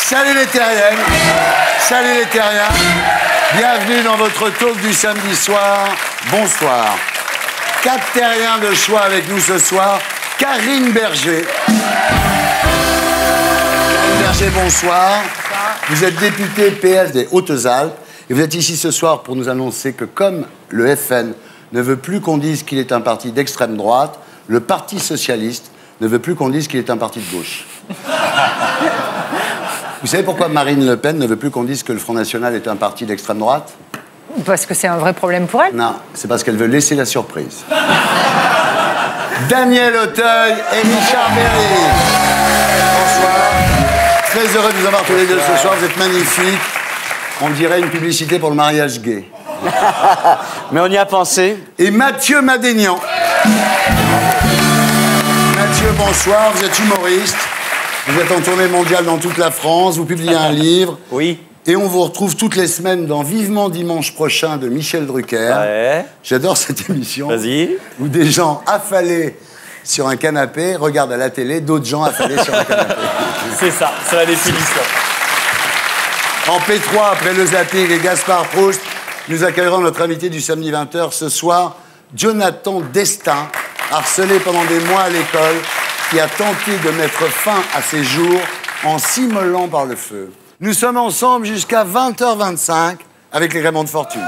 Salut les terriennes. Salut les terriens. Bienvenue dans votre talk du samedi soir. Bonsoir. 4 terriens de choix avec nous ce soir. Karine Berger. Karine Berger, bonsoir. Vous êtes députée PS des Hautes-Alpes et vous êtes ici ce soir pour nous annoncer que comme le FN ne veut plus qu'on dise qu'il est un parti d'extrême droite, le Parti socialiste ne veut plus qu'on dise qu'il est un parti de gauche. Vous savez pourquoi Marine Le Pen ne veut plus qu'on dise que le Front National est un parti d'extrême droite? Parce que c'est un vrai problème pour elle. Non, c'est parce qu'elle veut laisser la surprise. Daniel Auteuil et Richard Berry. Bonsoir. Très heureux de vous avoir tous les deux ce soir. Vous êtes magnifiques. On dirait une publicité pour le mariage gay. Mais on y a pensé. Et Mathieu Madénian. Mathieu, bonsoir. Vous êtes humoriste. Vous êtes en tournée mondiale dans toute la France. Vous publiez un livre. Oui. Et on vous retrouve toutes les semaines dans Vivement Dimanche prochain de Michel Drucker. Ouais. J'adore cette émission. Vas-y. Où des gens affalés sur un canapé regardent à la télé d'autres gens affalés sur un canapé. C'est ça, c'est la définition. En P3, après le zapping et Gaspard Proust, nous accueillerons notre invité du samedi 20h ce soir, Jonathan Destin, harcelé pendant des mois à l'école, qui a tenté de mettre fin à ses jours en s'immolant par le feu. Nous sommes ensemble jusqu'à 20h25 avec les Raymond de Fortune.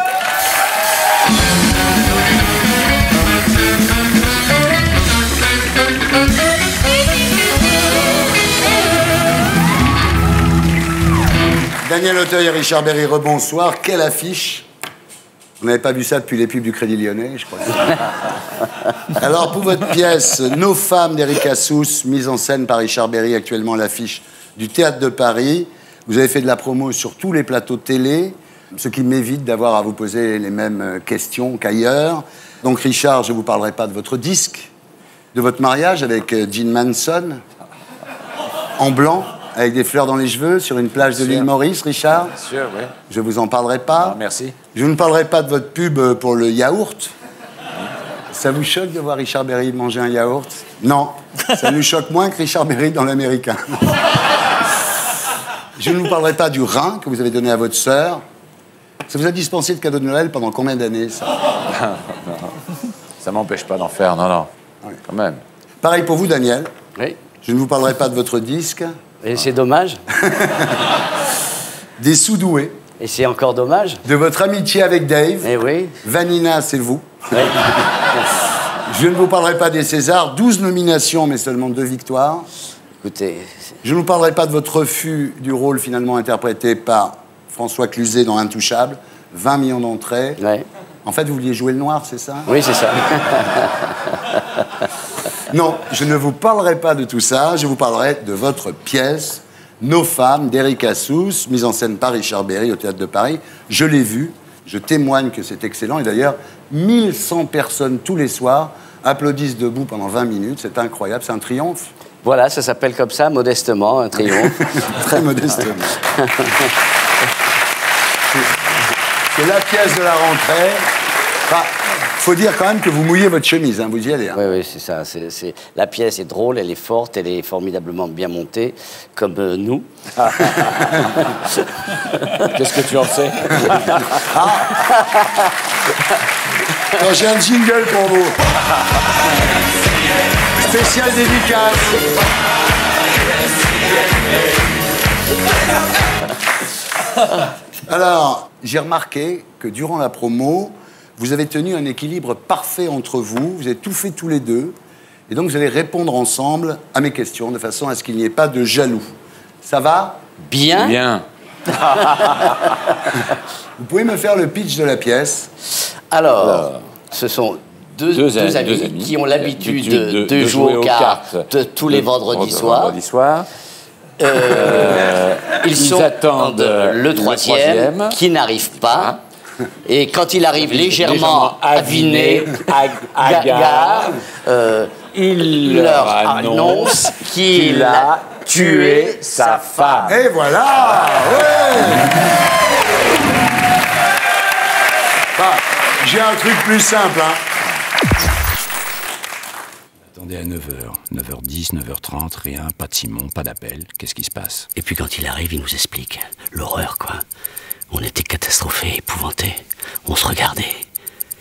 Daniel Auteuil et Richard Berry, rebonsoir. Quelle affiche! Vous n'avez pas vu ça depuis les pubs du Crédit Lyonnais, je crois. Alors, pour votre pièce, Nos femmes d'Eric Assous, mise en scène par Richard Berry, actuellement à l'affiche du Théâtre de Paris. Vous avez fait de la promo sur tous les plateaux de télé, ce qui m'évite d'avoir à vous poser les mêmes questions qu'ailleurs. Donc, Richard, je ne vous parlerai pas de votre disque, de votre mariage avec Jean Manson, en blanc, avec des fleurs dans les cheveux, sur une plage de l'île Maurice, Richard. Bien sûr, oui. Je ne vous en parlerai pas. Ah, merci. Je ne parlerai pas de votre pub pour le yaourt. Ça vous choque de voir Richard Berry manger un yaourt? Non, ça nous choque moins que Richard Berry dans l'Américain. Je ne vous parlerai pas du rein que vous avez donné à votre sœur. Ça vous a dispensé de cadeaux de Noël pendant combien d'années, ça? Non. Ça m'empêche pas d'en faire, non, non. Oui. Quand même. Pareil pour vous, Daniel. Oui. Je ne vous parlerai pas de votre disque. Et c'est dommage. Des sous-doués. Et c'est encore dommage. De votre amitié avec Dave. Eh oui. Vanina, c'est vous. Oui. Je ne vous parlerai pas des Césars. 12 nominations, mais seulement 2 victoires. Écoutez, Je ne vous parlerai pas de votre refus du rôle finalement interprété par François Cluzet dans Intouchable. 20 millions d'entrées. ouais. En fait, vous vouliez jouer le noir, c'est ça? Oui, c'est ça. Non, je ne vous parlerai pas de tout ça. Je vous parlerai de votre pièce, Nos femmes, d'Eric Assous, mise en scène par Richard Berry au Théâtre de Paris. Je l'ai vue. Je témoigne que c'est excellent. Et d'ailleurs, 1100 personnes tous les soirs applaudissent debout pendant 20 minutes. C'est incroyable. C'est un triomphe. Voilà, ça s'appelle comme ça, modestement, un triomphe. Très modestement. C'est la pièce de la rentrée. Enfin, faut dire quand même que vous mouillez votre chemise, hein, vous y allez. Hein. Oui, oui, c'est ça. La pièce est drôle, elle est forte, elle est formidablement bien montée, comme nous. Qu'est-ce que tu en sais? Alors, j'ai un jingle pour vous. Spécial dédicace. Alors, j'ai remarqué que durant la promo, vous avez tenu un équilibre parfait entre vous. Vous avez tout fait tous les deux. Et donc, vous allez répondre ensemble à mes questions de façon à ce qu'il n'y ait pas de jaloux. Ça va? Bien. Bien. Vous pouvez me faire le pitch de la pièce? Alors, ce sont deux amis qui ont l'habitude de jouer aux cartes tous les vendredis soirs. Ils attendent le troisième qui n'arrive pas. Et quand il arrive légèrement aviné, hagard, il leur annonce qu'il a tué sa femme. Et voilà. Ouais. J'ai un truc plus simple, hein. Attendez à 9h, 9h10, 9h30, rien, pas de Simon, pas d'appel. Qu'est-ce qui se passe? Et puis quand il arrive, il nous explique. L'horreur, quoi. On était catastrophés, épouvantés. On se regardait.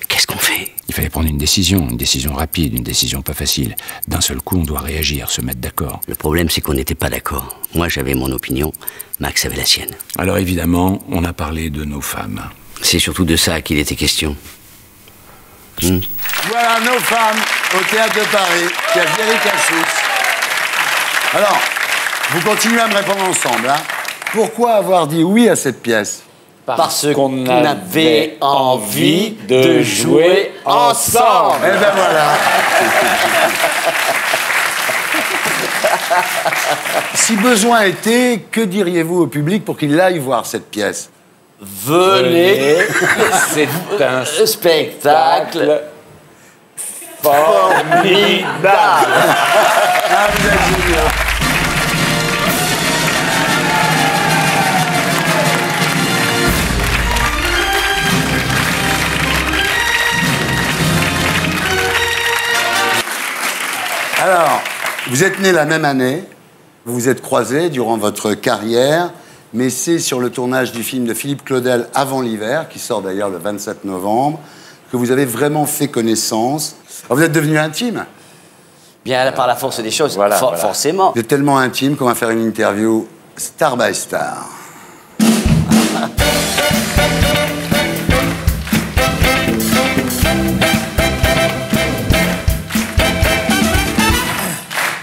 Qu'est-ce qu'on fait? Il fallait prendre une décision rapide, une décision pas facile. D'un seul coup, on doit réagir, se mettre d'accord. Le problème, c'est qu'on n'était pas d'accord. Moi, j'avais mon opinion, Max avait la sienne. Alors évidemment, on a parlé de nos femmes. C'est surtout de ça qu'il était question. Voilà nos femmes au Théâtre de Paris, Thierry Cassous. Alors, vous continuez à me répondre ensemble. Hein. Pourquoi avoir dit oui à cette pièce? Parce qu'on avait envie de jouer ensemble. Eh ben voilà. Si besoin était, que diriez-vous au public pour qu'il aille voir cette pièce? Venez, c'est un spectacle formidable. Ah, vous êtes géniaux. Alors, vous êtes nés la même année, vous vous êtes croisés durant votre carrière, mais c'est sur le tournage du film de Philippe Claudel Avant l'hiver, qui sort d'ailleurs le 27 novembre, que vous avez vraiment fait connaissance. Alors, vous êtes devenus intimes. Bien, par la force des choses, Voilà. forcément. Vous êtes tellement intimes qu'on va faire une interview star by star.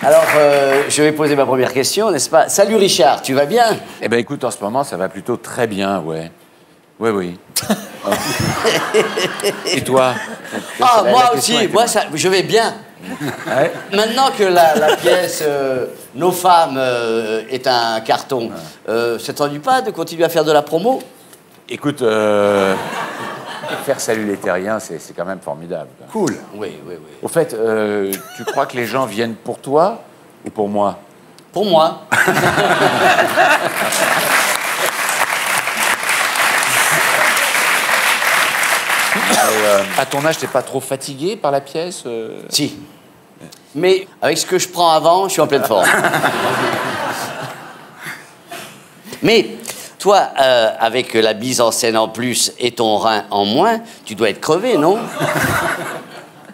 Alors, je vais poser ma première question, n'est-ce pas? Salut Richard, tu vas bien? Eh ben écoute, en ce moment, ça va plutôt très bien, ouais. Oui, oui. Et toi? Ah, La moi question aussi, était moi bonne. je vais bien. Ouais. Maintenant que la pièce Nos femmes est un carton, ça ne t'ennuie pas de continuer à faire de la promo? Écoute, faire Salut les Terriens, c'est quand même formidable. Cool. Oui, oui, oui. Au fait, tu crois que les gens viennent pour toi ou pour moi? Pour moi. À ton âge, t'es pas trop fatigué par la pièce Si. Mais avec ce que je prends avant, je suis en pleine forme. Mais toi, avec la mise en scène en plus et ton rein en moins, tu dois être crevé, non?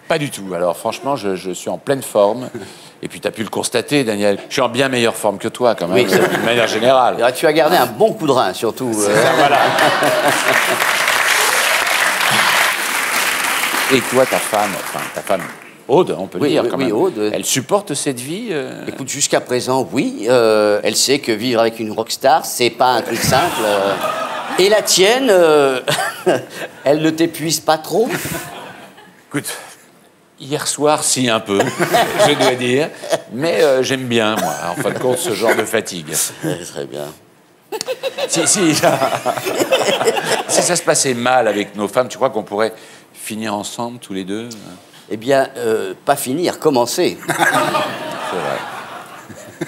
Pas du tout. Alors franchement, je suis en pleine forme. Et puis t'as pu le constater, Daniel. Je suis en bien meilleure forme que toi, quand même, Oui, ça- d'une manière générale. Alors, tu as gardé un bon coup de rein, surtout. Voilà. Et toi, ta femme, Aude, on peut le Oui, dire oui, quand oui, même. Aude. Elle supporte cette vie Écoute, jusqu'à présent, oui. Elle sait que vivre avec une rockstar, c'est pas un truc simple. Et la tienne, elle ne t'épuise pas trop? Écoute, hier soir, si, un peu, je dois dire. Mais j'aime bien, moi, en fin de compte, ce genre de fatigue. Très bien. Si ça se passait mal avec nos femmes, tu crois qu'on pourrait finir ensemble, tous les deux? Eh bien, pas finir, commencer. C'est vrai. Tu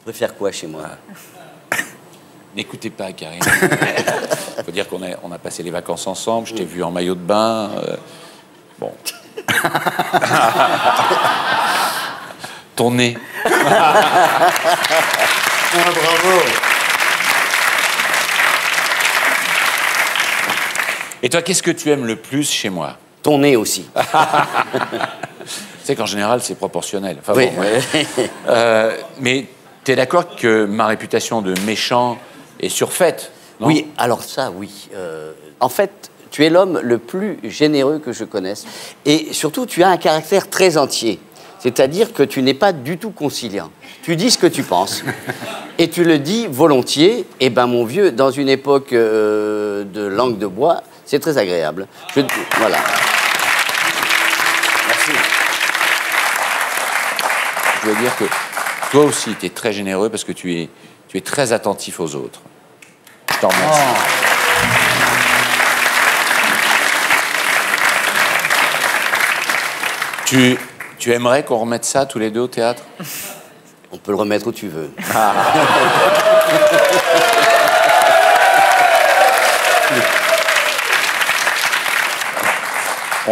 préfères quoi chez moi? N'écoutez pas, Karine. Il faut dire qu'on a passé les vacances ensemble. Je t'ai vu en maillot de bain. Bon. Ton nez. Ah, bravo. Et toi, qu'est-ce que tu aimes le plus chez moi? Ton nez aussi. Tu sais qu'en général, c'est proportionnel. Enfin, Oui. bon, ouais. Mais tu es d'accord que ma réputation de méchant est surfaite, non? Oui, alors ça, oui. En fait, tu es l'homme le plus généreux que je connaisse. Et surtout, tu as un caractère très entier. C'est-à-dire que tu n'es pas du tout conciliant. Tu dis ce que tu penses. Et tu le dis volontiers. Eh ben, mon vieux, dans une époque de langue de bois, c'est très agréable. Voilà. Merci. Je dois dire que toi aussi, tu es très généreux parce que tu es très attentif aux autres. Je t'en remercie. Tu aimerais qu'on remette ça tous les deux au théâtre? On peut le remettre où tu veux.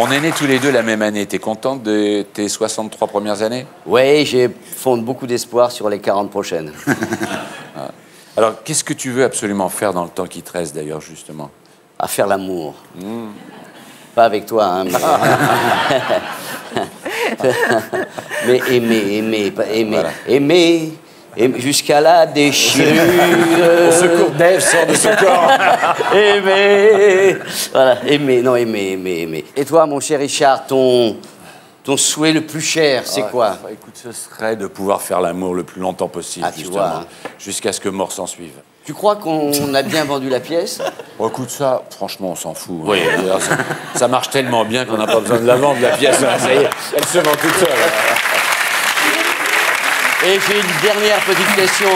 On est nés tous les deux la même année. T'es content de tes 63 premières années? Oui, j'ai fonde beaucoup d'espoir sur les 40 prochaines. Alors, qu'est-ce que tu veux absolument faire dans le temps qui te reste, d'ailleurs, justement? À faire l'amour. Pas avec toi, hein, mais aimer, Voilà. aimer, jusqu'à la déchirure. Au secours, Dave sort de ce corps. Aimer, voilà, aimer. Et toi, mon cher Richard, ton souhait le plus cher, c'est quoi? Écoute, ce serait de pouvoir faire l'amour le plus longtemps possible, Ah, tu justement, vois, hein. Jusqu'à ce que mort s'en suive. Tu crois qu'on a bien vendu la pièce? Bon, écoute, ça, franchement, on s'en fout. Oui. Ça marche tellement bien qu'on n'a pas besoin de la vendre, la pièce. Là, ça y est, elle se vend toute seule. Et j'ai une dernière petite question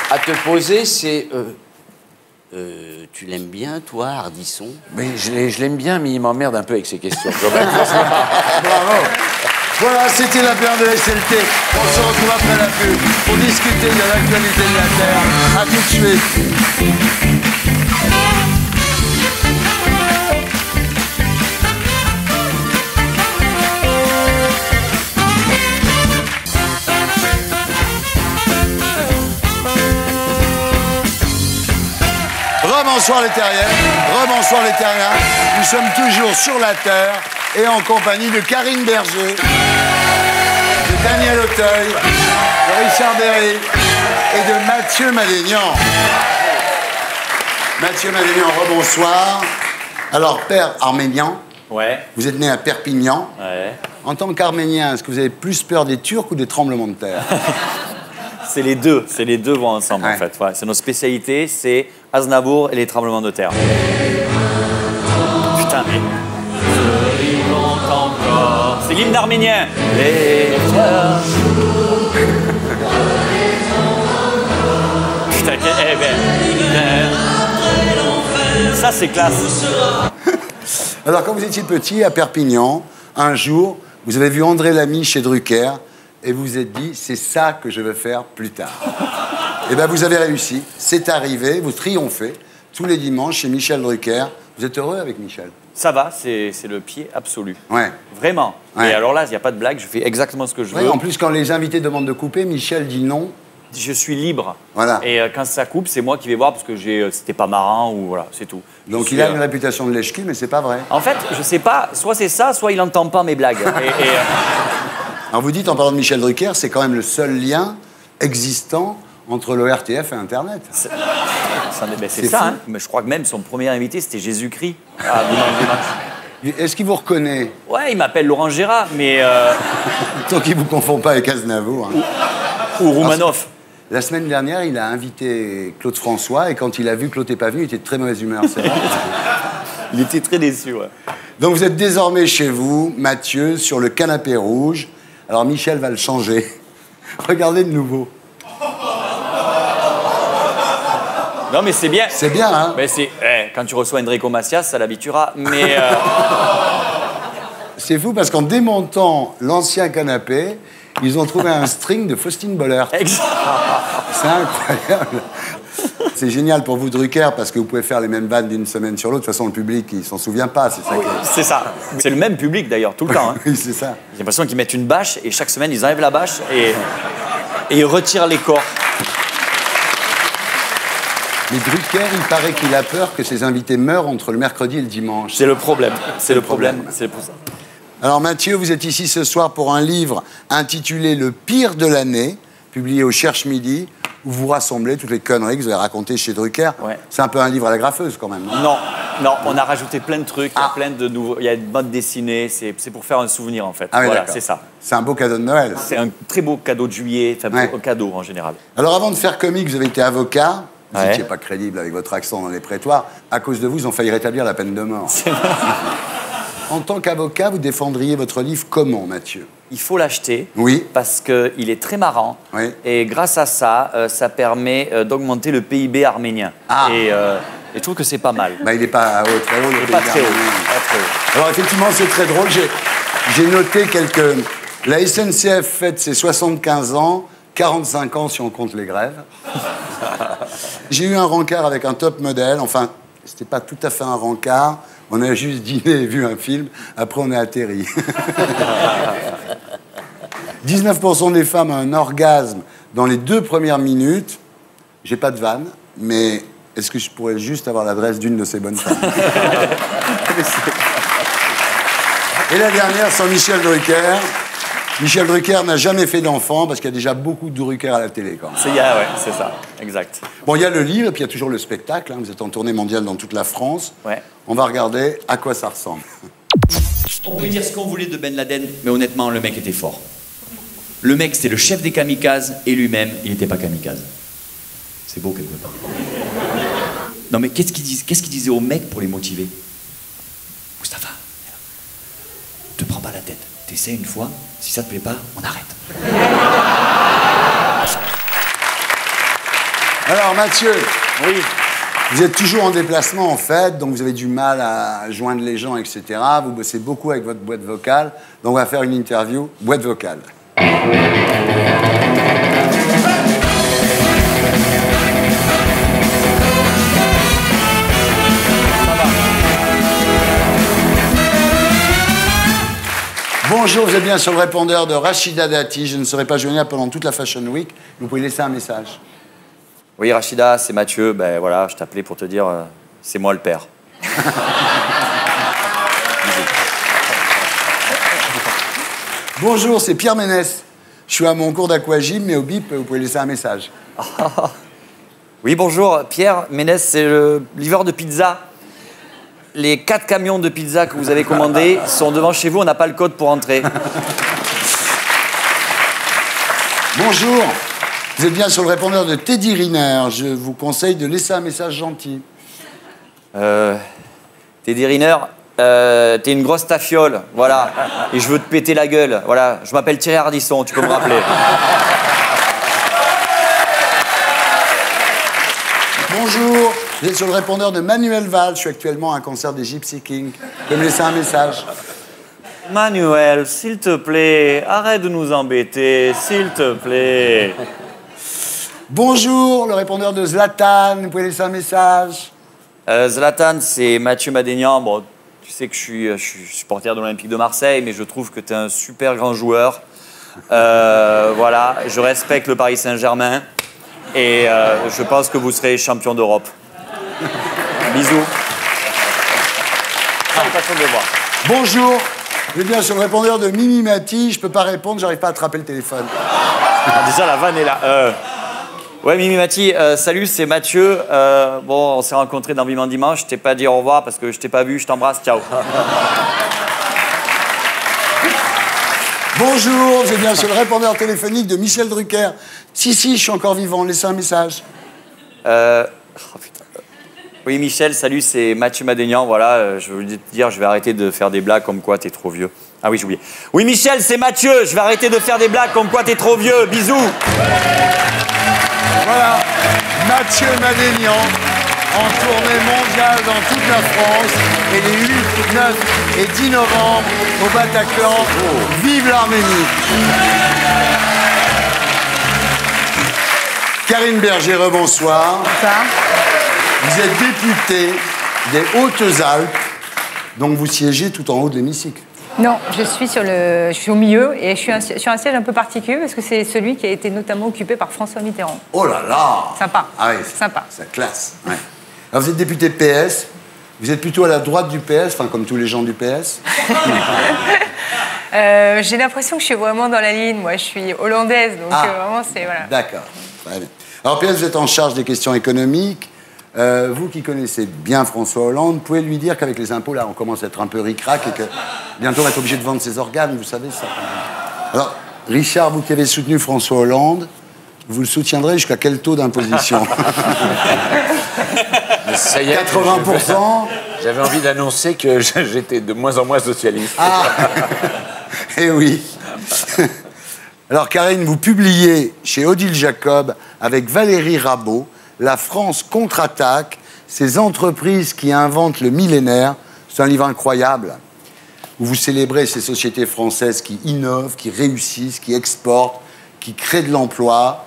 à te poser, c'est... tu l'aimes bien, toi, Ardisson? Mais je l'aime bien, mais il m'emmerde un peu avec ses questions. Bravo. Voilà, c'était la paire de SLT. On se retrouve après la pub pour discuter de l'actualité de la Terre. A tout de suite. Rebonsoir les terriens, rebonsoir les terriens. Nous sommes toujours sur la Terre et en compagnie de Karine Berger, de Daniel Auteuil, de Richard Berry et de Mathieu Madénian. Mathieu Madénian, rebonsoir. Alors, père arménien, Ouais. vous êtes né à Perpignan. Ouais. En tant qu'Arménien, est-ce que vous avez plus peur des Turcs ou des tremblements de terre? C'est les deux vont ensemble Ouais. en fait. Ouais. C'est notre spécialité, c'est Aznavour et les tremblements de terre. Putain, mais... C'est l'hymne arménien. Putain, eh ben... Ça c'est classe. Alors, quand vous étiez petit, à Perpignan, un jour, vous avez vu André Lamy chez Drucker et vous vous êtes dit, c'est ça que je veux faire plus tard. Eh bien, vous avez réussi. C'est arrivé, vous triomphez tous les dimanches chez Michel Drucker. Vous êtes heureux avec Michel? Ça va, c'est le pied absolu. Ouais. Vraiment. Ouais. Et alors là, il n'y a pas de blague, je fais exactement ce que je Oui, veux. en plus, quand les invités demandent de couper, Michel dit non. Je suis libre. Voilà. Et quand ça coupe, c'est moi qui vais voir parce que c'était pas marrant ou voilà, c'est tout. Donc, Je il suis, a une réputation de lèche-cul, mais c'est pas vrai. En fait, je sais pas, soit c'est ça, soit il entend pas mes blagues. Alors, vous dites, en parlant de Michel Drucker, c'est quand même le seul lien existant entre l'ORTF et Internet. C'est C'est ça, fou. hein. Mais je crois que même son premier invité, c'était Jésus-Christ. Ah, dimanche. Est-ce qu'il vous reconnaît? Ouais, il m'appelle Laurent Gérard, mais... Tant qu'il ne vous confond pas avec Aznavour. Hein. ou Roumanoff. La semaine dernière, il a invité Claude François et quand il a vu que Claude n'est pas venu, il était de très mauvaise humeur. C'est vrai. Il était très déçu, ouais. Donc vous êtes désormais chez vous, Mathieu, sur le canapé rouge. Alors Michel va le changer. Regardez de nouveau. Non, mais c'est bien. C'est bien, hein? Mais quand tu reçois Enrico Macias, ça l'habituera. Mais... C'est fou parce qu'en démontant l'ancien canapé, ils ont trouvé un string de Faustine Bollert. C'est incroyable. C'est génial pour vous, Drucker, parce que vous pouvez faire les mêmes vannes d'une semaine sur l'autre. De toute façon, le public, il s'en souvient pas. C'est ça. Oui, c'est ça. C'est le même public, d'ailleurs, tout le temps. Hein. Oui, c'est ça. J'ai l'impression qu'ils mettent une bâche et chaque semaine, ils enlèvent la bâche et ils retirent les corps. Mais Drucker, il paraît qu'il a peur que ses invités meurent entre le mercredi et le dimanche. C'est le problème. C'est le problème. problème. C'est pour ça. Alors Mathieu, vous êtes ici ce soir pour un livre intitulé Le pire de l'année, publié au Cherche Midi, où vous rassemblez toutes les conneries que vous avez racontées chez Drucker. Ouais. C'est un peu un livre à la graffeuse quand même, non? Non, on a rajouté plein de trucs, il y a plein de nouveaux... Il y a une bande dessinée, c'est pour faire un souvenir en fait. Ah oui, voilà, d'accord. c'est ça. C'est un beau cadeau de Noël. C'est un très beau cadeau de juillet, enfin Ouais. beau cadeau en général. Alors avant de faire comique, vous avez été avocat. Vous Ouais. n'étiez pas crédible avec votre accent dans les prétoires. À cause de vous, ils ont failli rétablir la peine de mort. En tant qu'avocat, vous défendriez votre livre comment, Mathieu? Il faut l'acheter Oui. parce qu'il est très marrant Oui. et grâce à ça, ça permet d'augmenter le PIB arménien. Ah. Et je trouve que c'est pas mal. Bah, il n'est pas haut, très haut. le Il n'est pas pays très haut. arménien. Pas très haut. Alors effectivement, c'est très drôle. J'ai noté quelques... La SNCF fête ses 75 ans, 45 ans si on compte les grèves. J'ai eu un rencard avec un top modèle. Enfin, c'était pas tout à fait un rencard. On a juste dîné et vu un film. Après, on a atterri. 19% des femmes ont un orgasme dans les 2 premières minutes. J'ai pas de vanne, mais est-ce que je pourrais juste avoir l'adresse d'une de ces bonnes femmes? Et la dernière, c'est Michel Drucker. Michel Drucker n'a jamais fait d'enfant parce qu'il y a déjà beaucoup de Drucker à la télé, quand même. Ouais, c'est ça, exact. Bon, il y a le livre et puis il y a toujours le spectacle. Hein. Vous êtes en tournée mondiale dans toute la France. Ouais. On va regarder à quoi ça ressemble. On pouvait dire ce qu'on voulait de Ben Laden, mais honnêtement, le mec était fort. Le mec, c'était le chef des kamikazes, et lui-même, il n'était pas kamikaze. C'est beau quelque part. Non mais qu'est-ce qu'il disait aux mecs pour les motiver? Mustapha, te prends pas la tête. T'essaies une fois, si ça te plaît pas, on arrête. Alors Mathieu, Oui. vous êtes toujours en déplacement en fait, donc vous avez du mal à joindre les gens, etc. Vous bossez beaucoup avec votre boîte vocale, donc on va faire une interview boîte vocale. Bonjour, vous êtes bien sur le répondeur de Rachida Dati. Je ne serai pas joignable pendant toute la Fashion Week. Vous pouvez laisser un message. Oui, Rachida, c'est Mathieu. Ben voilà, je t'appelais pour te dire, c'est moi le père. Bonjour, c'est Pierre Ménès. Je suis à mon cours d'aquagym, mais au bip, vous pouvez laisser un message. Oui, bonjour, Pierre Ménès, c'est le livreur de pizza. Les 4 camions de pizza que vous avez commandés sont devant chez vous, on n'a pas le code pour entrer. Bonjour, vous êtes bien sur le répondeur de Teddy Riner. Je vous conseille de laisser un message gentil. Teddy Riner, t'es une grosse tafiole, voilà. Et je veux te péter la gueule, voilà. Je m'appelle Thierry Ardisson, tu peux me rappeler. Bonjour, vous êtes sur le répondeur de Manuel Valls. Je suis actuellement à un concert des Gypsy Kings. Vous pouvez me laisser un message. Manuel, s'il te plaît, arrête de nous embêter, s'il te plaît. Bonjour, le répondeur de Zlatan. Vous pouvez laisser un message. Zlatan, c'est Mathieu Madénian. Bon, tu sais que je suis supporter de l'Olympique de Marseille, mais je trouve que tu es un super grand joueur. Voilà, je respecte le Paris Saint-Germain et je pense que vous serez champion d'Europe. Bisous. Bonjour, vous êtes bien sur le répondeur de Mimi Mati. Je peux pas répondre, j'arrive pas à attraper le téléphone. Déjà, la vanne est là. Ouais, Mimi Mati, salut, c'est Mathieu. Bon, on s'est rencontrés dans Vivement Dimanche. Je t'ai pas dit au revoir parce que je t'ai pas vu. Je t'embrasse, ciao. Bonjour, vous êtes bien sur le répondeur téléphonique de Michel Drucker. Si, je suis encore vivant, laissez un message. Oh, putain. Oui, Michel, salut, c'est Mathieu Madénian. Voilà, je veux te dire, je vais arrêter de faire des blagues comme quoi t'es trop vieux. Ah oui, j'ai oublié. Oui, Michel, c'est Mathieu. Je vais arrêter de faire des blagues comme quoi t'es trop vieux. Bisous. Voilà, Mathieu Madénian, en tournée mondiale dans toute la France, et les 8, 9 et 10 novembre au Bataclan. Vive l'Arménie! Karine Berger, bonsoir. Bonsoir. Vous êtes députée des Hautes-Alpes, donc vous siégez tout en haut de l'hémicycle. Non, je suis au milieu et je suis sur un siège un peu particulier parce que c'est celui qui a été notamment occupé par François Mitterrand. Oh là là! Sympa. Ah oui, Sympa. C'est classe. Ouais. Alors vous êtes député PS, vous êtes plutôt à la droite du PS, enfin comme tous les gens du PS. J'ai l'impression que je suis vraiment dans la ligne. Moi, je suis hollandaise, donc vraiment, c'est... Voilà. D'accord. Très bien. Alors PS, vous êtes en charge des questions économiques. Vous qui connaissez bien François Hollande, pouvez lui dire qu'avec les impôts, là, on commence à être un peu ric-rac et que bientôt on va être obligé de vendre ses organes, vous savez ça. Alors, Richard, vous qui avez soutenu François Hollande, vous le soutiendrez jusqu'à quel taux d'imposition? Ça y est, 80%? J'avais envie d'annoncer que j'étais de moins en moins socialiste. Ah. Eh oui. Alors, Karine, vous publiez chez Odile Jacob avec Valérie Rabault La France contre-attaque, ces entreprises qui inventent le millénaire. C'est un livre incroyable où vous célébrez ces sociétés françaises qui innovent, qui réussissent, qui exportent, qui créent de l'emploi.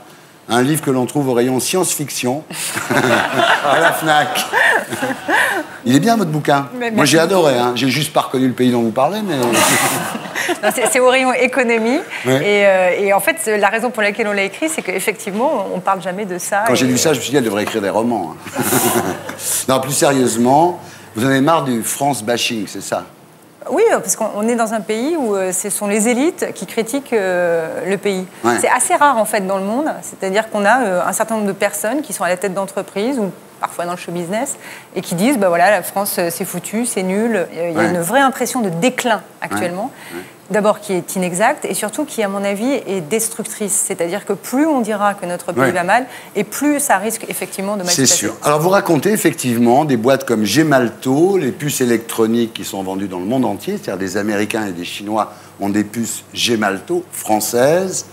un livre que l'on trouve au rayon science-fiction à la FNAC. Il est bien, votre bouquin. Moi, j'ai adoré. Hein. J'ai juste pas reconnu le pays dont vous parlez, mais... C'est au rayon économie. Ouais. Et en fait, la raison pour laquelle on l'a écrit, c'est qu'effectivement, on ne parle jamais de ça. Quand j'ai lu ça, je me suis dit, elle devrait écrire des romans. Hein. Non, plus sérieusement, vous en avez marre du France bashing, c'est ça? Oui, parce qu'on est dans un pays où ce sont les élites qui critiquent le pays. Ouais. C'est assez rare, en fait, dans le monde. C'est-à-dire qu'on a un certain nombre de personnes qui sont à la tête d'entreprises ou parfois dans le show business et qui disent, bah voilà, la France, c'est foutu, c'est nul. Il y a une vraie impression de déclin actuellement. Ouais. D'abord, qui est inexacte et surtout qui, à mon avis, est destructrice. C'est-à-dire que plus on dira que notre pays va mal et plus ça risque effectivement de mal se passer. C'est sûr. Alors, vous racontez effectivement des boîtes comme Gemalto, les puces électroniques qui sont vendues dans le monde entier, c'est-à-dire des Américains et des Chinois ont des puces Gemalto françaises.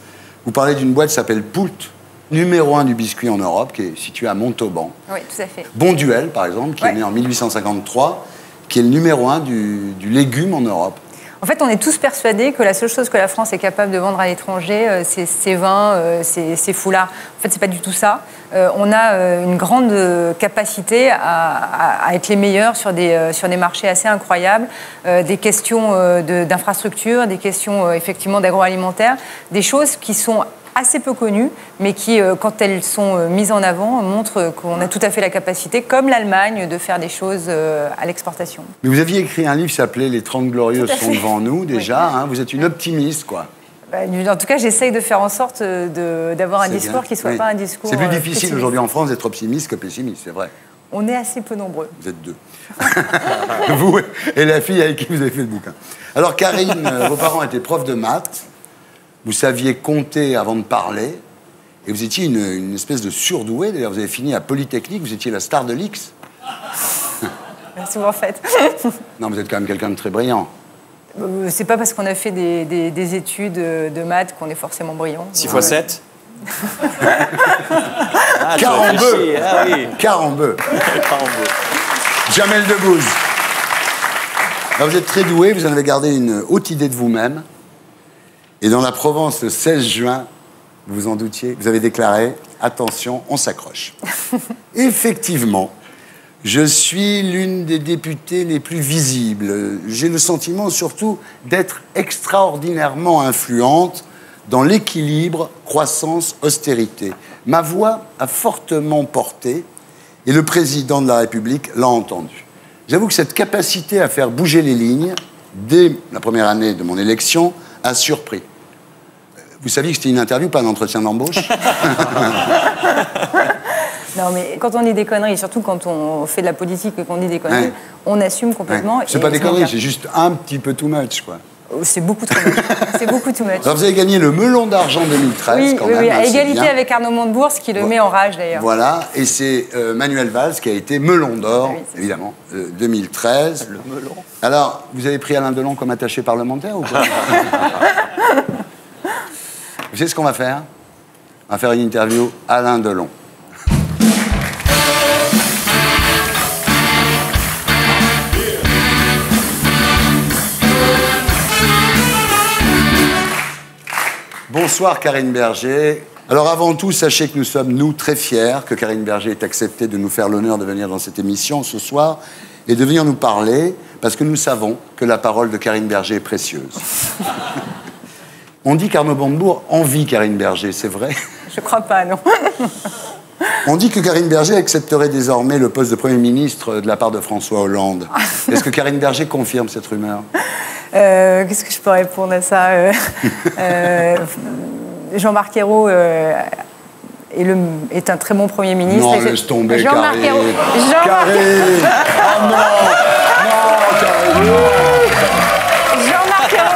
Vous parlez d'une boîte qui s'appelle Poult, numéro 1 du biscuit en Europe, qui est située à Montauban. Oui, tout à fait. Bonduel, par exemple, qui est né en 1853, qui est le numéro 1 du légume en Europe. En fait, on est tous persuadés que la seule chose que la France est capable de vendre à l'étranger, c'est ses vins, ses foulards. En fait, c'est pas du tout ça. On a une grande capacité à être les meilleurs sur des marchés assez incroyables, des questions d'infrastructure, des questions effectivement d'agroalimentaire, des choses qui sont assez peu connues, mais qui, quand elles sont mises en avant, montrent qu'on a tout à fait la capacité, comme l'Allemagne, de faire des choses à l'exportation. Mais vous aviez écrit un livre qui s'appelait « Les 30 Glorieuses sont devant nous », déjà. Oui. Hein, vous êtes une optimiste, quoi. En tout cas, j'essaye de faire en sorte d'avoir un discours qui ne soit pas un discours... C'est plus difficile aujourd'hui en France d'être optimiste que pessimiste, c'est vrai. On est assez peu nombreux. Vous êtes deux. Vous et la fille avec qui vous avez fait le bouquin. Alors, Karine, vos parents étaient profs de maths. Vous saviez compter avant de parler, et vous étiez une espèce de surdoué. D'ailleurs, vous avez fini à Polytechnique, vous étiez la star de l'X. Souvent fait. Non, vous êtes quand même quelqu'un de très brillant. C'est pas parce qu'on a fait des études de maths qu'on est forcément brillant. 6 x 7 Carambeu. Ah oui. Carambeu. Jamel Debbouze. Alors, vous êtes très doué, vous en avez gardé une haute idée de vous-même. Et dans la Provence, le 16 juin, vous vous en doutiez, vous avez déclaré « Attention, on s'accroche ». Effectivement, je suis l'une des députées les plus visibles. J'ai le sentiment surtout d'être extraordinairement influente dans l'équilibre croissance-austérité. Ma voix a fortement porté et le président de la République l'a entendu. J'avoue que cette capacité à faire bouger les lignes, dès la première année de mon élection, a surpris. Vous saviez que c'était une interview, pas un entretien d'embauche? Non, mais quand on dit des conneries, surtout quand on fait de la politique et qu'on dit des conneries, on assume complètement. C'est pas des conneries, c'est juste un petit peu too much, quoi. C'est beaucoup trop much. C'est beaucoup too much. Alors vous avez gagné le Melon d'Argent 2013, quand même. Oui, à égalité avec Arnaud Montebourg, ce qui le met en rage, d'ailleurs. Voilà, et c'est Manuel Valls qui a été Melon d'Or, évidemment, 2013. Le melon. Alors, vous avez pris Alain Delon comme attaché parlementaire ou quoi? Vous savez ce qu'on va faire? On va faire une interview Alain Delon. Bonsoir Karine Berger. Alors avant tout, sachez que nous sommes, nous, très fiers que Karine Berger ait accepté de nous faire l'honneur de venir dans cette émission ce soir et de venir nous parler, parce que nous savons que la parole de Karine Berger est précieuse. On dit qu'Arnaud Montebourg envie Karine Berger, c'est vrai? Je crois pas, non. On dit que Karine Berger accepterait désormais le poste de Premier ministre de la part de François Hollande. Est-ce que Karine Berger confirme cette rumeur? Qu'est-ce que je peux répondre à ça? Jean-Marc Ayrault est un très bon Premier ministre. Non, laisse tomber, Jean-Marc Ayrault. Karine. Oh non. Non, Karine.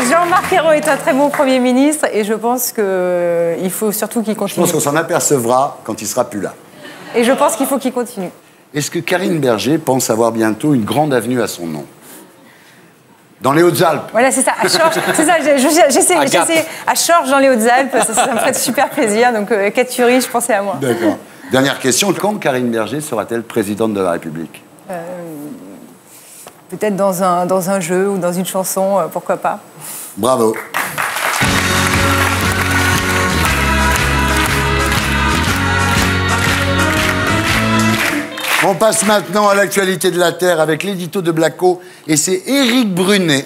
Jean-Marc Ayrault est un très bon Premier ministre et je pense qu'il faut surtout qu'il continue. Je pense qu'on s'en apercevra quand il sera plus là. Et je pense qu'il faut qu'il continue. Est-ce que Karine Berger pense avoir bientôt une grande avenue à son nom? Dans les Hautes-Alpes. Voilà, c'est ça, à Chorges. C'est ça, j'essaie à Chorges, dans les Hautes-Alpes, ça me ferait super plaisir. Donc, Cathurie, je pensais à moi. D'accord. Dernière question, quand Karine Berger sera-t-elle présidente de la République? Peut-être dans un jeu ou dans une chanson, pourquoi pas. On passe maintenant à l'actualité de la Terre avec l'édito de Blacko. Et c'est Éric Brunet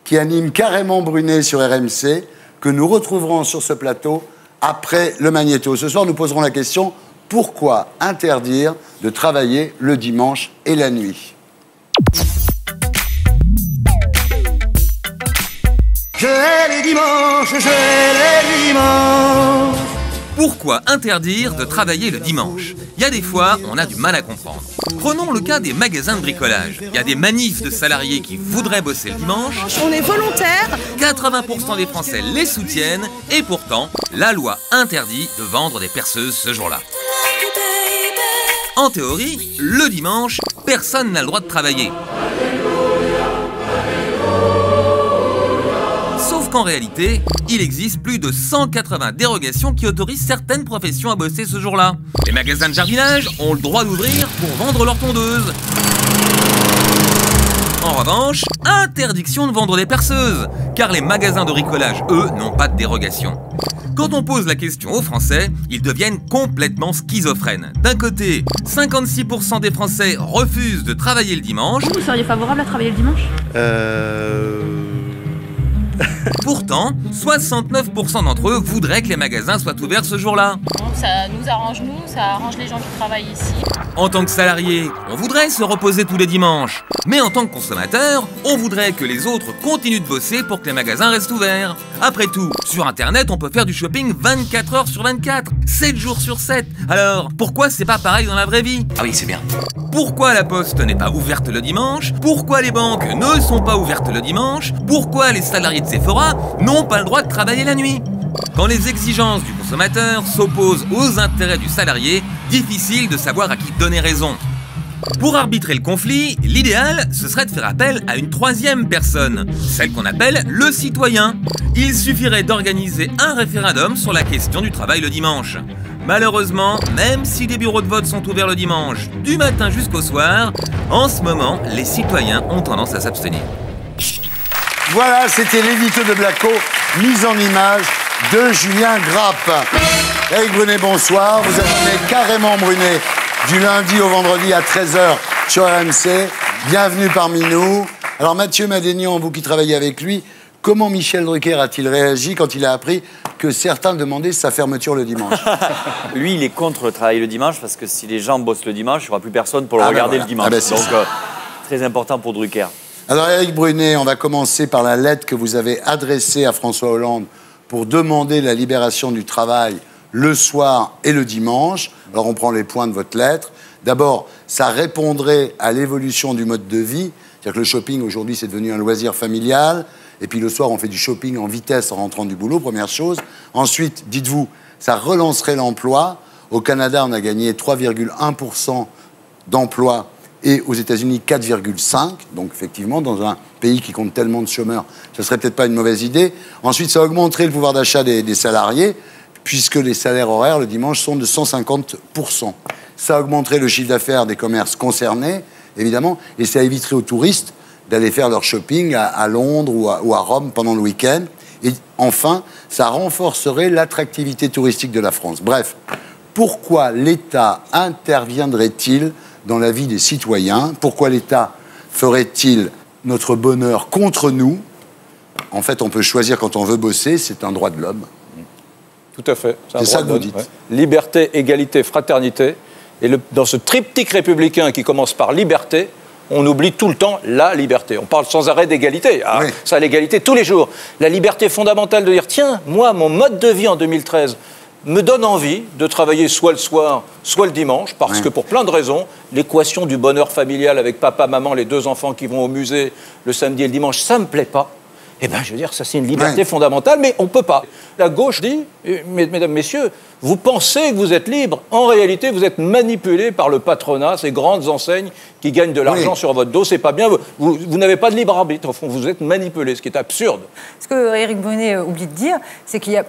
qui anime Carrément Brunet sur RMC que nous retrouverons sur ce plateau après le Magnéto. Ce soir, nous poserons la question: pourquoi interdire de travailler le dimanche et la nuit? Je hais les dimanches, je hais les dimanches. Pourquoi interdire de travailler le dimanche? Il y a des fois, on a du mal à comprendre. Prenons le cas des magasins de bricolage. Il y a des manifs de salariés qui voudraient bosser le dimanche. On est volontaire. 80% des Français les soutiennent et pourtant, la loi interdit de vendre des perceuses ce jour-là. En théorie, le dimanche, personne n'a le droit de travailler. Sauf qu'en réalité, il existe plus de 180 dérogations qui autorisent certaines professions à bosser ce jour-là. Les magasins de jardinage ont le droit d'ouvrir pour vendre leurs tondeuses. En revanche, interdiction de vendre des perceuses, car les magasins de bricolage, eux, n'ont pas de dérogation. Quand on pose la question aux Français, ils deviennent complètement schizophrènes. D'un côté, 56% des Français refusent de travailler le dimanche. Vous seriez favorable à travailler le dimanche? Pourtant, 69% d'entre eux voudraient que les magasins soient ouverts ce jour-là. Ça nous arrange, ça arrange les gens qui travaillent ici. En tant que salarié, on voudrait se reposer tous les dimanches. Mais en tant que consommateur, on voudrait que les autres continuent de bosser pour que les magasins restent ouverts. Après tout, sur Internet, on peut faire du shopping 24 heures sur 24, 7 jours sur 7. Alors, pourquoi c'est pas pareil dans la vraie vie? Ah oui, c'est bien. Pourquoi la poste n'est pas ouverte le dimanche? Pourquoi les banques ne sont pas ouvertes le dimanche? Pourquoi les salariés de Sephora n'ont pas le droit de travailler la nuit? Quand les exigences du consommateur s'opposent aux intérêts du salarié, difficile de savoir à qui donner raison. Pour arbitrer le conflit, l'idéal, ce serait de faire appel à une troisième personne, celle qu'on appelle le citoyen. Il suffirait d'organiser un référendum sur la question du travail le dimanche. Malheureusement, même si les bureaux de vote sont ouverts le dimanche, du matin jusqu'au soir, en ce moment, les citoyens ont tendance à s'abstenir. Voilà, c'était l'édito de Blacko, mise en image de Julien Grappe. Éric Brunet, bonsoir. Vous animez Carrément Brunet du lundi au vendredi à 13h sur RMC. Bienvenue parmi nous. Alors Mathieu Madénian, vous qui travaillez avec lui, comment Michel Drucker a-t-il réagi quand il a appris que certains demandaient sa fermeture le dimanche? Lui, il est contre le travail le dimanche parce que si les gens bossent le dimanche, il n'y aura plus personne pour le regarder voilà. le dimanche. Donc, très important pour Drucker. Alors Éric Brunet, on va commencer par la lettre que vous avez adressée à François Hollande pour demander la libération du travail le soir et le dimanche. Alors on prend les points de votre lettre. D'abord, ça répondrait à l'évolution du mode de vie. C'est-à-dire que le shopping aujourd'hui c'est devenu un loisir familial. Et puis le soir on fait du shopping en vitesse en rentrant du boulot, première chose. Ensuite, dites-vous, ça relancerait l'emploi. Au Canada, on a gagné 3,1% d'emplois. Et aux États-Unis, 4,5. Donc, effectivement, dans un pays qui compte tellement de chômeurs, ce serait peut-être pas une mauvaise idée. Ensuite, ça augmenterait le pouvoir d'achat des salariés, puisque les salaires horaires, le dimanche, sont de 150%. Ça augmenterait le chiffre d'affaires des commerces concernés, évidemment, et ça éviterait aux touristes d'aller faire leur shopping à Londres ou à Rome pendant le week-end. Et enfin, ça renforcerait l'attractivité touristique de la France. Bref, pourquoi l'État interviendrait-il dans la vie des citoyens? Pourquoi l'État ferait-il notre bonheur contre nous? En fait, on peut choisir quand on veut bosser, c'est un droit de l'homme. Tout à fait. C'est ça que vous dites. Ouais. Liberté, égalité, fraternité. Et dans ce triptyque républicain qui commence par liberté, on oublie tout le temps la liberté. On parle sans arrêt d'égalité. Ah, oui. Ça, l'égalité tous les jours. La liberté fondamentale de dire, tiens, moi, mon mode de vie en 2013... me donne envie de travailler soit le soir, soit le dimanche, parce que pour plein de raisons, l'équation du bonheur familial avec papa, maman, les deux enfants qui vont au musée le samedi et le dimanche, ça ne me plaît pas. Eh bien, je veux dire, ça c'est une liberté fondamentale, mais on ne peut pas. La gauche dit, mesdames, messieurs, vous pensez que vous êtes libre. En réalité, vous êtes manipulé par le patronat, ces grandes enseignes qui gagnent de l'argent sur votre dos. C'est pas bien. Vous n'avez pas de libre arbitre. Au fond, vous êtes manipulé, ce qui est absurde. Ce que Éric Brunet oublie de dire, c'est qu'il y a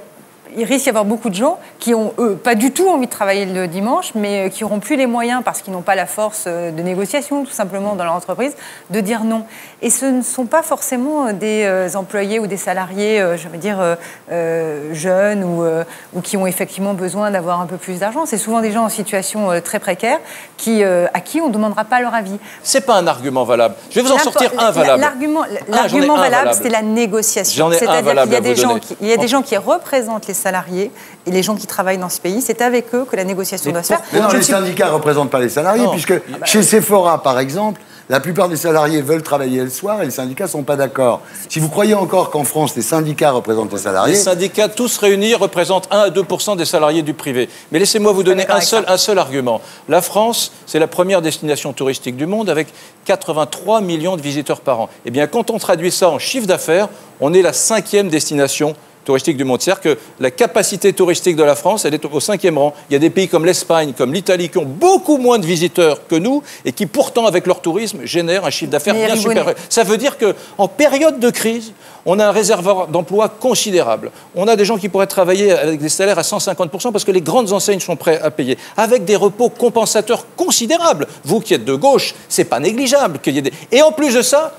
il risque d'y avoir beaucoup de gens qui ont, eux, pas du tout envie de travailler le dimanche, mais qui n'auront plus les moyens, parce qu'ils n'ont pas la force de négociation, tout simplement, dans leur entreprise, de dire non. Et ce ne sont pas forcément des employés ou des salariés, je veux dire, jeunes ou qui ont effectivement besoin d'avoir un peu plus d'argent. C'est souvent des gens en situation très précaire à qui on ne demandera pas leur avis. C'est pas un argument valable. Je vais vous en sortir un valable. L'argument valable, c'est la négociation. C'est-à-dire qu'il y a des gens qui représentent les salariés et les gens qui travaillent dans ce pays. C'est avec eux que la négociation doit se faire. Mais non, les syndicats ne représentent pas les salariés, puisque chez Sephora, par exemple, la plupart des salariés veulent travailler le soir et les syndicats ne sont pas d'accord. Si vous croyez encore qu'en France, les syndicats représentent les salariés... Les syndicats, tous réunis, représentent 1 à 2% des salariés du privé. Mais laissez-moi vous donner un seul argument. La France, c'est la première destination touristique du monde avec 83 millions de visiteurs par an. Eh bien, quand on traduit ça en chiffre d'affaires, on est la 5e destination touristique du monde. C'est-à-dire que la capacité touristique de la France, elle est au 5e rang. Il y a des pays comme l'Espagne, comme l'Italie, qui ont beaucoup moins de visiteurs que nous et qui, pourtant, avec leur tourisme, génèrent un chiffre d'affaires bien supérieur. Ça veut dire qu'en période de crise, on a un réservoir d'emplois considérable. On a des gens qui pourraient travailler avec des salaires à 150% parce que les grandes enseignes sont prêtes à payer, avec des repos compensateurs considérables. Vous qui êtes de gauche, c'est pas négligeable qu'il y ait des... Et en plus de ça,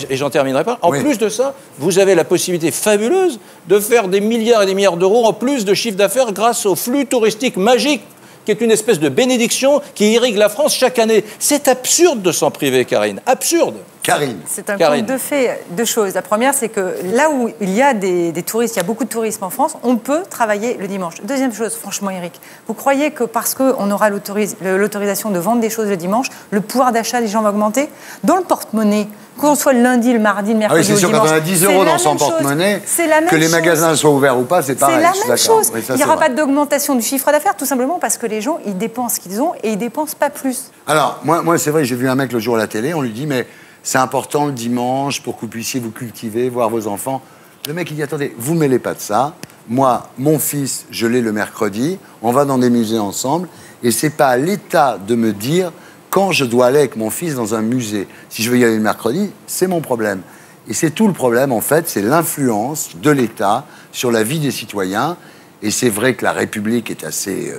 et j'en terminerai pas, plus de ça, vous avez la possibilité fabuleuse de faire des milliards et des milliards d'euros en plus de chiffre d'affaires grâce au flux touristique magique, qui est une espèce de bénédiction qui irrigue la France chaque année. C'est absurde de s'en priver, Karine. Absurde. Karine. C'est un conte de fées, deux choses. La première, c'est que là où il y a des touristes, il y a beaucoup de tourisme en France, on peut travailler le dimanche. Deuxième chose, franchement, Eric, vous croyez que parce qu'on aura l'autorisation de vendre des choses le dimanche, le pouvoir d'achat des gens va augmenter? Dans le porte-monnaie, qu'on soit le lundi, le mardi, le mercredi ou le dimanche, c'est sûr, quand on a 10 euros dans son porte-monnaie, que les magasins soient ouverts ou pas, c'est pareil. C'est la même chose. Il n'y aura pas d'augmentation du chiffre d'affaires, tout simplement parce que les gens, ils dépensent ce qu'ils ont et ils dépensent pas plus. Alors, moi c'est vrai, j'ai vu un mec le jour à la télé, on lui dit, mais c'est important le dimanche pour que vous puissiez vous cultiver, voir vos enfants. Le mec, il dit, attendez, vous ne mêlez pas de ça. Moi, mon fils, je l'ai le mercredi, on va dans des musées ensemble, et c'est pas à l'État de me dire quand je dois aller avec mon fils dans un musée. Si je veux y aller le mercredi, c'est mon problème. Et c'est tout le problème, en fait, c'est l'influence de l'État sur la vie des citoyens. Et c'est vrai que la République est assez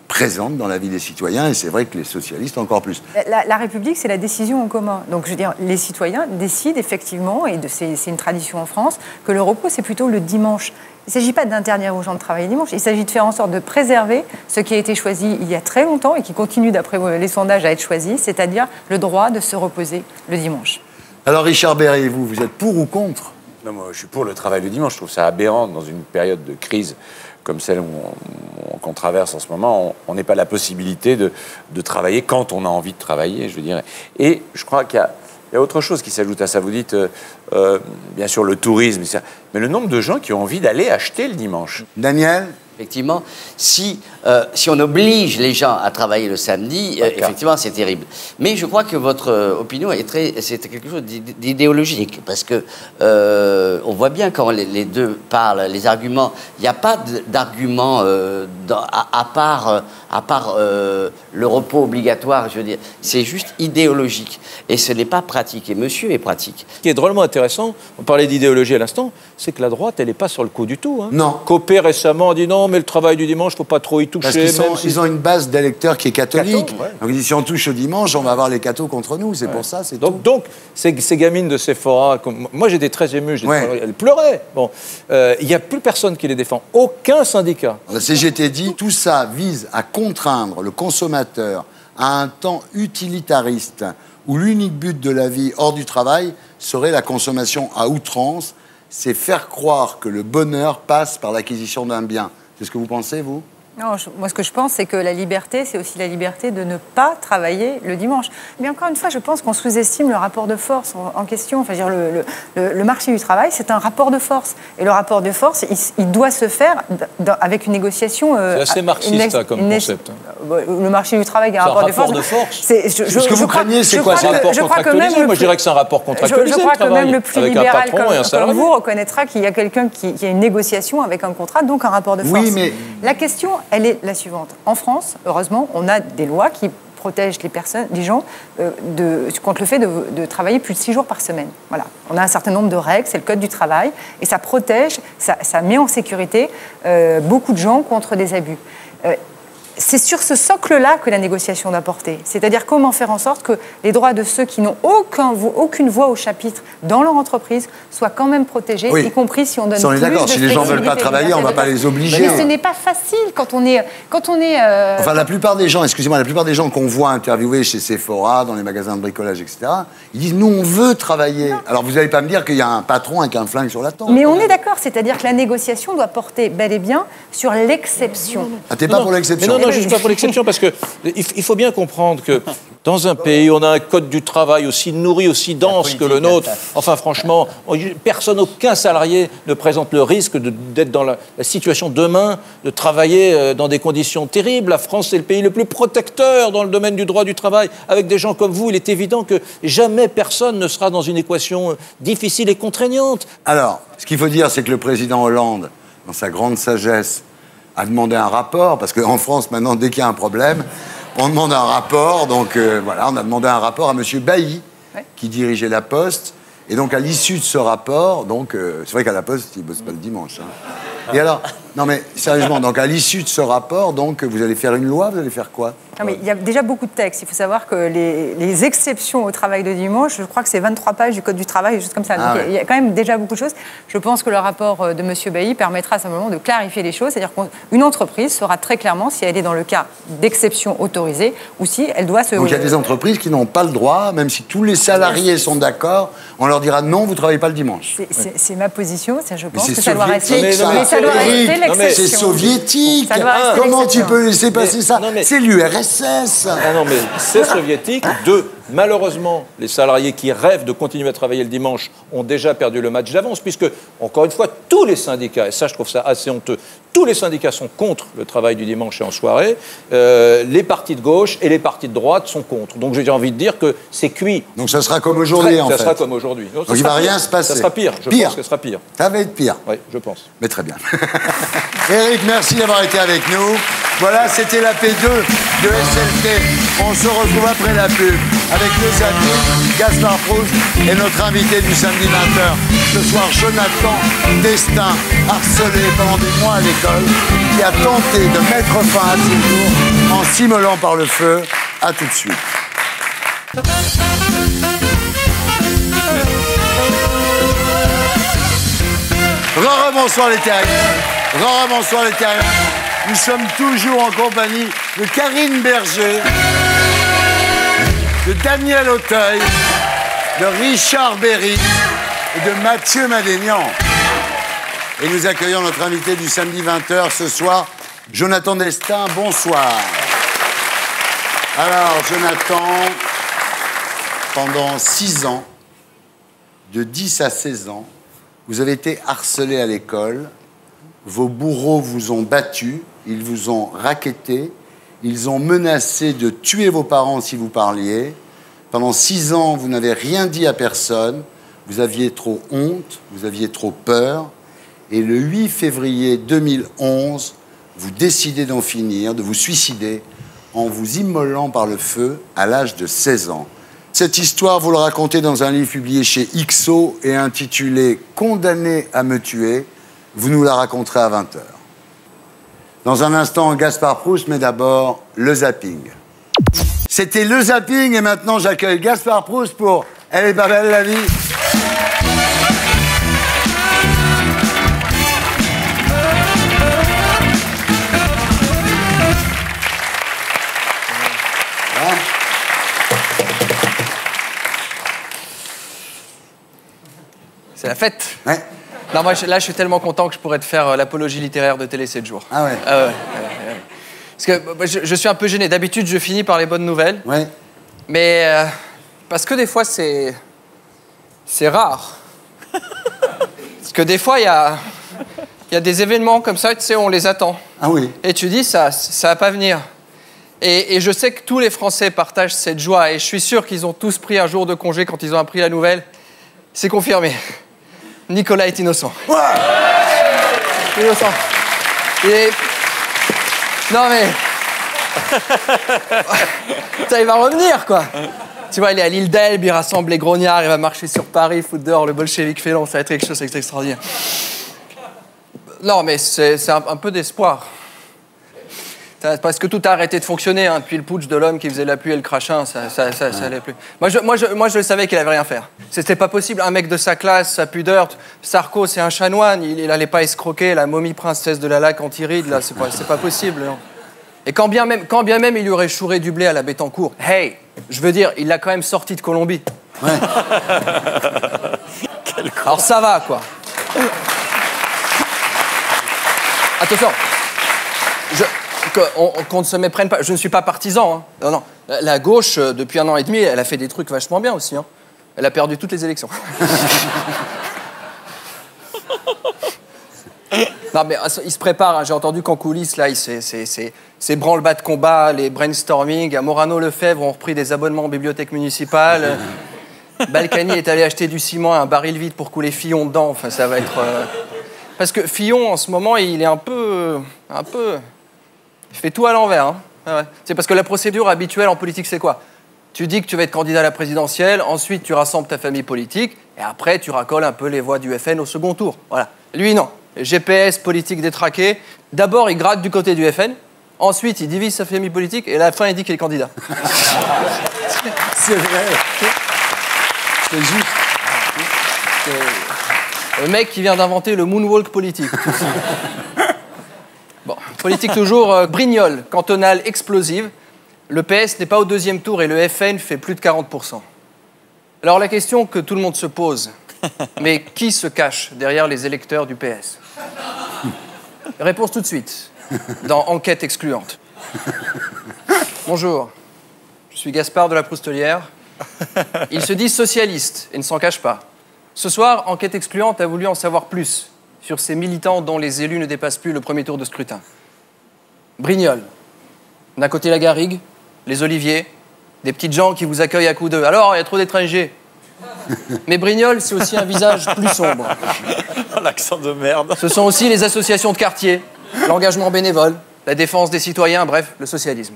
présente dans la vie des citoyens, et c'est vrai que les socialistes encore plus. La République, c'est la décision en commun. Donc, je veux dire, les citoyens décident effectivement, et c'est une tradition en France, que le repos, c'est plutôt le dimanche. Il ne s'agit pas d'interdire aux gens de travailler dimanche, il s'agit de faire en sorte de préserver ce qui a été choisi il y a très longtemps et qui continue, d'après les sondages, à être choisi, c'est-à-dire le droit de se reposer le dimanche. Alors, Richard Berry, vous êtes pour ou contre? Non, moi, je suis pour le travail le dimanche. Je trouve ça aberrant dans une période de crise comme celle qu'on traverse en ce moment. On n'ait pas la possibilité de travailler quand on a envie de travailler, je veux dire. Et je crois qu'il y a autre chose qui s'ajoute à ça. Vous dites, bien sûr, le tourisme, mais le nombre de gens qui ont envie d'aller acheter le dimanche. Daniel? Effectivement, si on oblige les gens à travailler le samedi, effectivement, c'est terrible. Mais je crois que votre opinion c'est quelque chose d'idéologique, parce que on voit bien quand les deux parlent, les arguments, il n'y a pas d'argument à part le repos obligatoire, je veux dire. C'est juste idéologique, et ce n'est pas pratique. Et monsieur est pratique. Ce qui est drôlement intéressant, on parlait d'idéologie à l'instant, c'est que la droite, elle n'est pas sur le coup du tout. Hein. Non. Copé récemment a dit non, mais le travail du dimanche, il ne faut pas trop y toucher. Parce qu'ils ont une base d'électeurs qui est catholique. Donc ils disent, si on touche au dimanche, on va avoir les cathos contre nous. C'est pour ça, c'est tout. Donc, ces gamines de Sephora, moi j'étais très ému, elles pleuraient. Bon, il n'y a plus personne qui les défend. Aucun syndicat. La CGT dit, tout ça vise à contraindre le consommateur à un temps utilitariste où l'unique but de la vie hors du travail serait la consommation à outrance. C'est faire croire que le bonheur passe par l'acquisition d'un bien. C'est ce que vous pensez, vous? Non, moi, ce que je pense, c'est que la liberté, c'est aussi la liberté de ne pas travailler le dimanche. Mais encore une fois, je pense qu'on sous-estime le rapport de force en question. Enfin, le marché du travail, c'est un rapport de force. Et le rapport de force, il doit se faire avec une négociation... c'est assez marxiste, comme concept. Le marché du travail, il y a un rapport de force. Ce que vous craignez, c'est quoi? C'est un rapport contractualisé. Moi, je dirais que c'est un rapport contractualisé. Je crois que même le plus libéral comme vous reconnaîtra qu'il y a quelqu'un qui a une négociation avec un contrat, donc un rapport de force. Oui, mais... La question, elle est la suivante. En France, heureusement, on a des lois qui protège les gens contre le fait de travailler plus de 6 jours par semaine. Voilà. On a un certain nombre de règles, c'est le Code du travail, et ça protège, ça met en sécurité beaucoup de gens contre des abus. C'est sur ce socle-là que la négociation doit porter. C'est-à-dire comment faire en sorte que les droits de ceux qui n'ont aucune voix au chapitre dans leur entreprise soient quand même protégés, y compris si on donne plus de flexibilité. On est d'accord, si les gens ne veulent pas travailler, on ne va pas les obliger. Mais ce n'est pas facile quand on est... Enfin, la plupart des gens, excusez-moi, la plupart des gens qu'on voit interviewer chez Sephora, dans les magasins de bricolage, etc., ils disent, nous, on veut travailler. Non. Alors, vous n'allez pas me dire qu'il y a un patron avec un flingue sur la tempe. Mais on est d'accord, c'est-à-dire que la négociation doit porter bel et bien sur l'exception. Ah, t'es pas pour l'exception? Non, je ne suis pas pour l'exception parce qu'il faut bien comprendre que dans un pays où on a un code du travail aussi nourri, aussi dense que le nôtre, enfin franchement, personne, aucun salarié ne présente le risque d'être dans la situation demain, de travailler dans des conditions terribles. La France est le pays le plus protecteur dans le domaine du droit du travail. Avec des gens comme vous, il est évident que jamais personne ne sera dans une équation difficile et contraignante. Alors, ce qu'il faut dire, c'est que le président Hollande, dans sa grande sagesse, a demandé un rapport, parce qu'en France, maintenant, dès qu'il y a un problème, on demande un rapport. Donc, voilà, on a demandé un rapport à M. Bailly, qui dirigeait la Poste. Et donc, à l'issue de ce rapport, donc, c'est vrai qu'à la Poste, ils ne bossent pas le dimanche. Hein. Et alors, non mais, sérieusement, donc, à l'issue de ce rapport, donc, vous allez faire une loi, vous allez faire quoi? Non, mais il y a déjà beaucoup de textes. Il faut savoir que les exceptions au travail de dimanche, je crois que c'est 23 pages du Code du travail, juste comme ça. Donc, il y a quand même déjà beaucoup de choses. Je pense que le rapport de M. Bailly permettra simplement de clarifier les choses. C'est-à-dire qu'une entreprise saura très clairement si elle est dans le cas d'exception autorisée ou si elle doit se... Donc il y a des entreprises qui n'ont pas le droit, même si tous les salariés sont d'accord, on leur dira non, vous ne travaillez pas le dimanche. C'est ma position. Je pense que ça doit rester l'exception. C'est soviétique. Comment tu peux laisser passer ça? C'est l'URSS. Ah non, mais c'est soviétique. Malheureusement, les salariés qui rêvent de continuer à travailler le dimanche ont déjà perdu le match d'avance, puisque, encore une fois, tous les syndicats, et ça je trouve ça assez honteux, tous les syndicats sont contre le travail du dimanche et en soirée, les partis de gauche et les partis de droite sont contre. Donc j'ai envie de dire que c'est cuit. Donc ça sera comme aujourd'hui, en fait. Ça sera comme aujourd'hui. Donc il ne va rien se passer. Ça sera pire, je pense que ce sera pire. Ça va être pire. Oui, je pense. Mais très bien. Éric, merci d'avoir été avec nous. Voilà, c'était la P2 de SLT. On se retrouve après la pub avec nos amis Gaspard Proust et notre invité du samedi 20h. Ce soir, Jonathan Destin, harcelé pendant des mois à l'école, qui a tenté de mettre fin à ses jours en s'immolant par le feu. À tout de suite. Bonsoir les terriens. Bonsoir les terriens. Nous sommes toujours en compagnie de Karine Berger, de Daniel Auteuil, de Richard Berry et de Mathieu Madénian. Et nous accueillons notre invité du samedi 20h ce soir, Jonathan Destin. Bonsoir. Alors, Jonathan, pendant 6 ans, de 10 à 16 ans, vous avez été harcelé à l'école. Vos bourreaux vous ont battu, ils vous ont racketté, ils ont menacé de tuer vos parents si vous parliez. Pendant 6 ans, vous n'avez rien dit à personne. Vous aviez trop honte, vous aviez trop peur. Et le 8 février 2011, vous décidez d'en finir, de vous suicider, en vous immolant par le feu à l'âge de 16 ans. Cette histoire, vous le racontez dans un livre publié chez XO et intitulé « Condamné à me tuer ». Vous nous la raconterez à 20h. Dans un instant, Gaspard Proust, mais d'abord, le zapping. C'était le zapping et maintenant j'accueille Gaspard Proust pour « Elle est pas belle la vie ». C'est la fête. Ouais. Non, moi, là, je suis tellement content que je pourrais te faire l'apologie littéraire de Télé 7 jours. Ah ouais. Parce que je suis un peu gêné. D'habitude, je finis par les bonnes nouvelles. Ouais. Mais parce que des fois, c'est rare. Parce que des fois, il y a des événements comme ça, tu sais, on les attend. Ah oui. Et tu dis, ça va pas venir. Et je sais que tous les Français partagent cette joie. Et je suis sûr qu'ils ont tous pris un jour de congé quand ils ont appris la nouvelle. C'est confirmé. Nicolas est innocent. Ouais. Innocent. Et... Non mais... Putain, il va revenir, quoi. Tu vois, il est à l'île d'Elbe, il rassemble les grognards, il va marcher sur Paris, foutre dehors le bolchevique félon, ça va être quelque chose d'extraordinaire. Non, mais c'est un peu d'espoir. Parce que tout a arrêté de fonctionner, hein, depuis le putsch de l'homme qui faisait la pluie et le crachin, ça allait plus. Moi, je savais qu'il avait rien faire. C'était pas possible. Un mec de sa classe, sa pudeur. Sarko, c'est un chanoine, il allait pas escroquer la momie princesse de la laque anti-ride, là, c'est pas possible. Non. Et quand bien même il lui aurait chouré du blé à la Bettencourt, hey, je veux dire, il l'a quand même sorti de Colombie. Ouais. Alors ça va, quoi. Attention. Qu'on ne se méprenne pas. Je ne suis pas partisan. Hein. Non. La gauche, depuis 1 an et demi, elle a fait des trucs vachement bien aussi. Hein. Elle a perdu toutes les élections. Non, mais il se prépare. Hein. J'ai entendu qu'en coulisses, là, c'est branle-bas de combat, les brainstorming. À Morano-Lefebvre, on repris des abonnements en bibliothèque municipale. Balkany est allé acheter du ciment à un baril vide pour couler Fillon dedans. Enfin, ça va être... Parce que Fillon, en ce moment, il est un peu... Il fait tout à l'envers. Hein. Ouais. C'est parce que la procédure habituelle en politique, c'est quoi? Tu dis que tu vas être candidat à la présidentielle, ensuite tu rassembles ta famille politique, et après tu racoles un peu les voix du FN au second tour. Voilà. Lui, non. GPS, politique détraquée. D'abord, il gratte du côté du FN, ensuite il divise sa famille politique, et à la fin, il dit qu'il est candidat. C'est vrai. C'est juste. Le mec qui vient d'inventer le moonwalk politique. Bon, politique toujours, Brignoles, cantonale explosive. Le PS n'est pas au 2e tour et le FN fait plus de 40%. Alors la question que tout le monde se pose, mais qui se cache derrière les électeurs du PS? Réponse tout de suite, dans Enquête excluante. Bonjour, je suis Gaspard de la Proustelière. Ils se disent socialistes et ne s'en cachent pas. Ce soir, Enquête excluante a voulu en savoir plus sur ces militants dont les élus ne dépassent plus le premier tour de scrutin. Brignoles. D'un côté la garrigue, les oliviers, des petites gens qui vous accueillent à coups d'eux. Alors, il y a trop d'étrangers. Mais Brignoles, c'est aussi un visage plus sombre. L'accent de merde. Ce sont aussi les associations de quartier, l'engagement bénévole, la défense des citoyens, bref, le socialisme.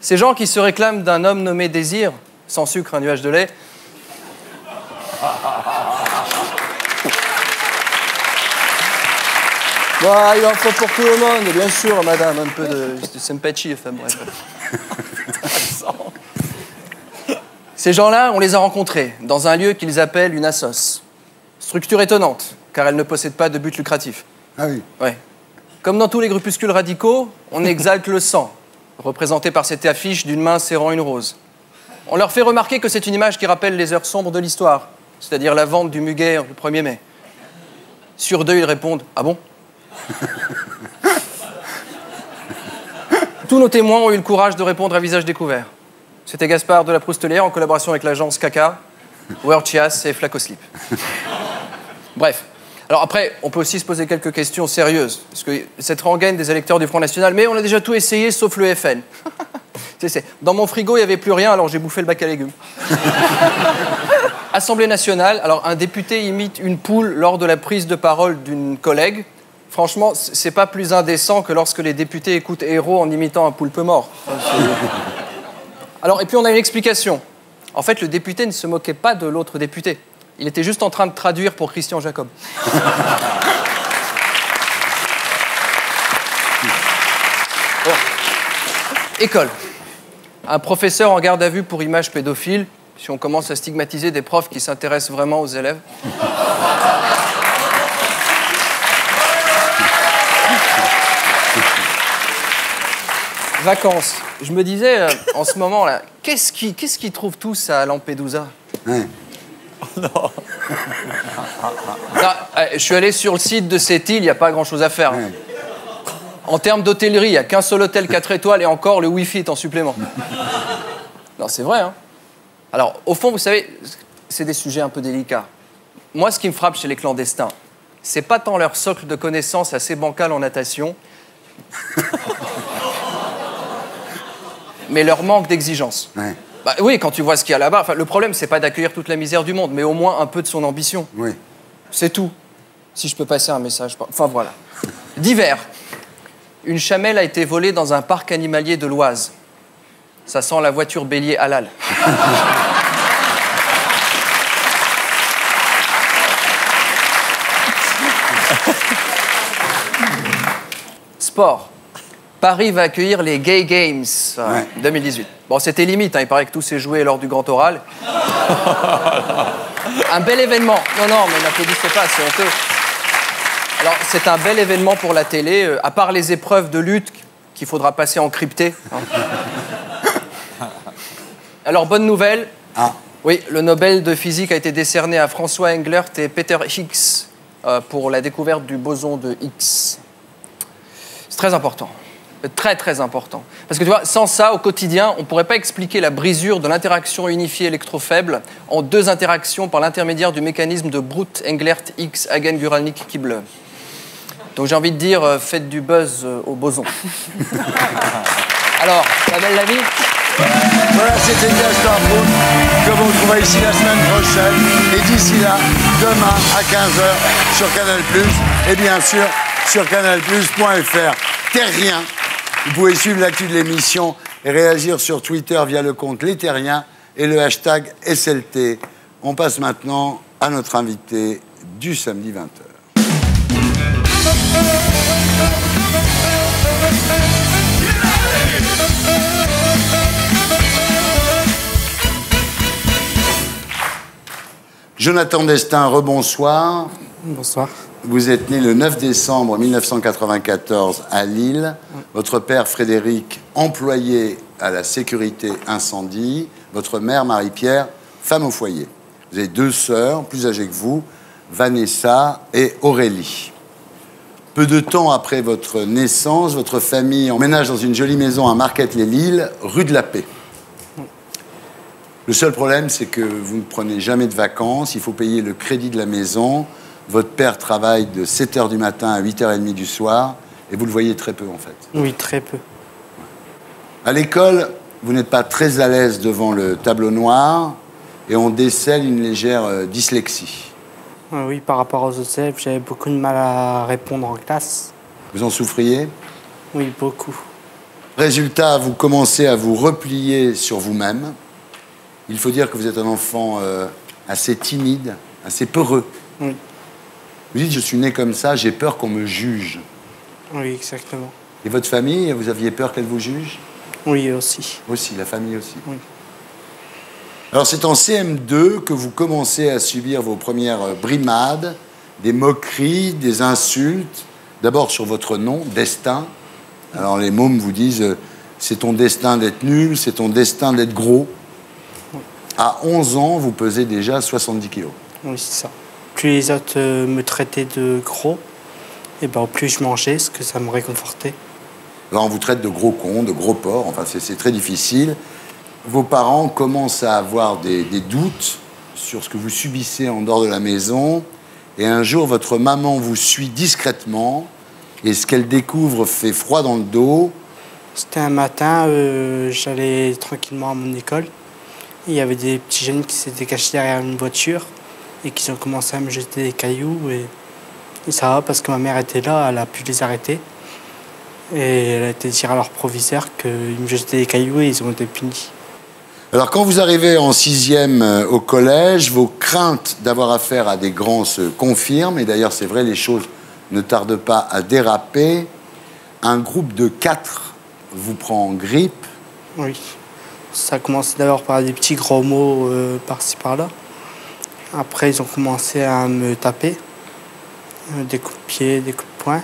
Ces gens qui se réclament d'un homme nommé Désir, sans sucre, un nuage de lait, bah, il en faut pour tout le monde, bien sûr, madame, un peu de sympathie, enfin bref. Ces gens-là, on les a rencontrés dans un lieu qu'ils appellent une assoce. Structure étonnante, car elle ne possède pas de but lucratif. Ah oui. Ouais. Comme dans tous les groupuscules radicaux, on exalte le sang, représenté par cette affiche d'une main serrant une rose. On leur fait remarquer que c'est une image qui rappelle les heures sombres de l'histoire, c'est-à-dire la vente du muguet le 1er mai. Sur 2, ils répondent « Ah bon ?» Tous nos témoins ont eu le courage de répondre à visage découvert. C'était Gaspard de la Proustelière en collaboration avec l'agence Caca, World Chias et Flacoslip. Bref. Alors après, on peut aussi se poser quelques questions sérieuses. Parce que cette rengaine des électeurs du Front National, mais on a déjà tout essayé sauf le FN. Dans mon frigo, il n'y avait plus rien, alors j'ai bouffé le bac à légumes. Assemblée nationale, alors un député imite une poule lors de la prise de parole d'une collègue. Franchement, c'est pas plus indécent que lorsque les députés écoutent Héros en imitant un poulpe mort. Alors, et puis on a une explication. En fait, le député ne se moquait pas de l'autre député. Il était juste en train de traduire pour Christian Jacob. Oh. École. Un professeur en garde à vue pour images pédophiles, si on commence à stigmatiser des profs qui s'intéressent vraiment aux élèves. Vacances. Je me disais, en ce moment, là, qu'est-ce qu'ils trouvent tous à Lampedusa? Ouais. Oh non. Je suis allé sur le site de cette île, il n'y a pas grand-chose à faire. Ouais. En termes d'hôtellerie, il n'y a qu'un seul hôtel 4 étoiles et encore, le Wi-Fi est en supplément. Non, c'est vrai, hein. Alors, au fond, vous savez, c'est des sujets un peu délicats. Moi, ce qui me frappe chez les clandestins, c'est pas tant leur socle de connaissances assez bancal en natation, mais leur manque d'exigence. Ouais. Bah, oui, quand tu vois ce qu'il y a là-bas, le problème, c'est pas d'accueillir toute la misère du monde, mais au moins un peu de son ambition. Oui. C'est tout. Si je peux passer un message. Enfin, voilà. D'hiver. Une chamelle a été volée dans un parc animalier de l'Oise. Ça sent la voiture bélier halal. Sport. Paris va accueillir les Gay Games 2018. Bon, c'était limite, hein, il paraît que tout s'est joué lors du grand oral. Un bel événement. Non, mais n'applaudissez pas, c'est honteux. Alors, c'est un bel événement pour la télé, à part les épreuves de lutte qu'il faudra passer en crypté. Hein. Alors, bonne nouvelle. Oui, le Nobel de physique a été décerné à François Englert et Peter Higgs pour la découverte du boson de Higgs. C'est très important. Très, très important. Parce que tu vois, sans ça, au quotidien, on ne pourrait pas expliquer la brisure de l'interaction unifiée électrofaible en deux interactions par l'intermédiaire du mécanisme de Brut-Englert-Higgs-Hagen-Guralnik-Kibble. Donc j'ai envie de dire, faites du buzz au boson. Alors, la belle Lamy. Voilà, c'était Gaston Brut, que vous retrouvez ici la semaine prochaine. Et d'ici là, demain à 15h sur Canal+, et bien sûr sur canalplus.fr. Terrien. Vous pouvez suivre l'actu de l'émission et réagir sur Twitter via le compte Les Terriens et le hashtag SLT. On passe maintenant à notre invité du samedi 20h. Jonathan Destin, rebonsoir. Bonsoir. Vous êtes né le 9 décembre 1994 à Lille. Votre père, Frédéric, employé à la sécurité incendie. Votre mère, Marie-Pierre, femme au foyer. Vous avez deux sœurs, plus âgées que vous, Vanessa et Aurélie. Peu de temps après votre naissance, votre famille emménage dans une jolie maison à Marquette-les-Lilles, rue de la Paix. Le seul problème, c'est que vous ne prenez jamais de vacances. Il faut payer le crédit de la maison. Votre père travaille de 7h du matin à 8h30 du soir. Et vous le voyez très peu, en fait. Oui, très peu. À l'école, vous n'êtes pas très à l'aise devant le tableau noir. Et on décèle une légère dyslexie. Oui, par rapport aux autres élèves, j'avais beaucoup de mal à répondre en classe. Vous en souffriez? Oui, beaucoup. Résultat, vous commencez à vous replier sur vous-même. Il faut dire que vous êtes un enfant assez timide, assez peureux. Oui. Vous dites, je suis né comme ça, j'ai peur qu'on me juge. Oui, exactement. Et votre famille, vous aviez peur qu'elle vous juge? Oui, aussi. Aussi, la famille aussi. Oui. Alors c'est en CM2 que vous commencez à subir vos premières brimades, des moqueries, des insultes. D'abord sur votre nom, Destin. Alors les mômes vous disent, c'est ton destin d'être nul, c'est ton destin d'être gros. Oui. À 11 ans, vous pesez déjà 70 kilos. Oui, c'est ça. Plus les autres me traitaient de gros, et ben, plus je mangeais, parce que ça me réconfortait. Alors on vous traite de gros con, de gros porc, enfin c'est très difficile. Vos parents commencent à avoir des doutes sur ce que vous subissez en dehors de la maison. Et un jour, votre maman vous suit discrètement, et ce qu'elle découvre fait froid dans le dos. C'était un matin, j'allais tranquillement à mon école. Il y avait des petits jeunes qui s'étaient cachés derrière une voiture et qui ont commencé à me jeter des cailloux. Et ça va parce que ma mère était là, elle a pu les arrêter. Et elle a été dire à leur proviseur qu'ils me jetaient des cailloux et ils ont été punis. Alors quand vous arrivez en 6e au collège, vos craintes d'avoir affaire à des grands se confirment. Et d'ailleurs, c'est vrai, les choses ne tardent pas à déraper. Un groupe de 4 vous prend en grippe. Oui. Ça a commencé d'abord par des petits gros mots par-ci par-là. Après, ils ont commencé à me taper. Des coups de pied, des coups de poing.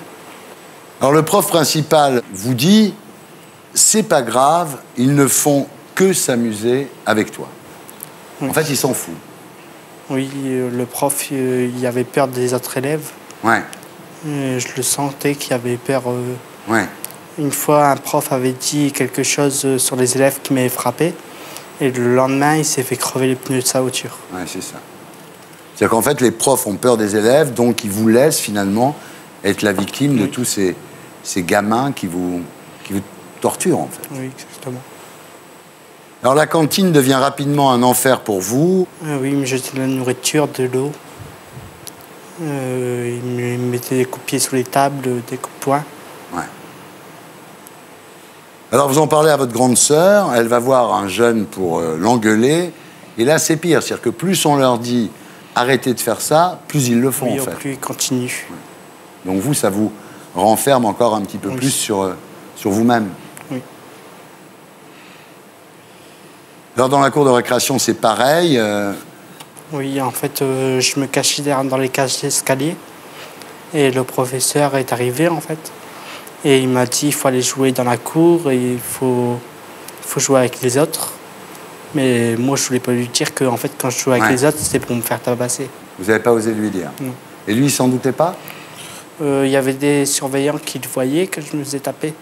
Alors le prof principal vous dit, c'est pas grave, ils ne font que s'amuser avec toi. Oui. En fait, il s'en fout. Oui, le prof, il avait peur des autres élèves. Ouais. Je le sentais qu'il avait peur. Ouais. Une fois, un prof avait dit quelque chose sur les élèves qui m'avaient frappé. Et le lendemain, il s'est fait crever les pneus de sa voiture. Ouais, c'est ça. C'est-à-dire qu'en fait, les profs ont peur des élèves, donc ils vous laissent finalement être la victime de tous ces gamins qui vous torturent, en fait. Oui, exactement. Alors la cantine devient rapidement un enfer pour vous. Oui, il me jetait de la nourriture, de l'eau. Il me mettait des coups de pied sous les tables, des coups de poing. Ouais. Alors, vous en parlez à votre grande sœur, elle va voir un jeune pour l'engueuler, et là, c'est pire. C'est-à-dire que plus on leur dit arrêtez de faire ça, plus ils le font, Oui, en fait. plus ils continuent. Donc vous, ça vous renferme encore un petit peu plus sur vous-même. Oui. Alors, dans la cour de récréation, c'est pareil. Oui, en fait, je me cachais dans les cages d'escalier. Et le professeur est arrivé, en fait. Et il m'a dit il faut aller jouer dans la cour et il faut jouer avec les autres. Mais moi, je voulais pas lui dire que en fait, quand je jouais avec les autres, c'était pour me faire tabasser. Vous n'avez pas osé lui dire? Non. Et lui, il s'en doutait pas? Il y avait des surveillants qui le voyaient que je me faisais taper.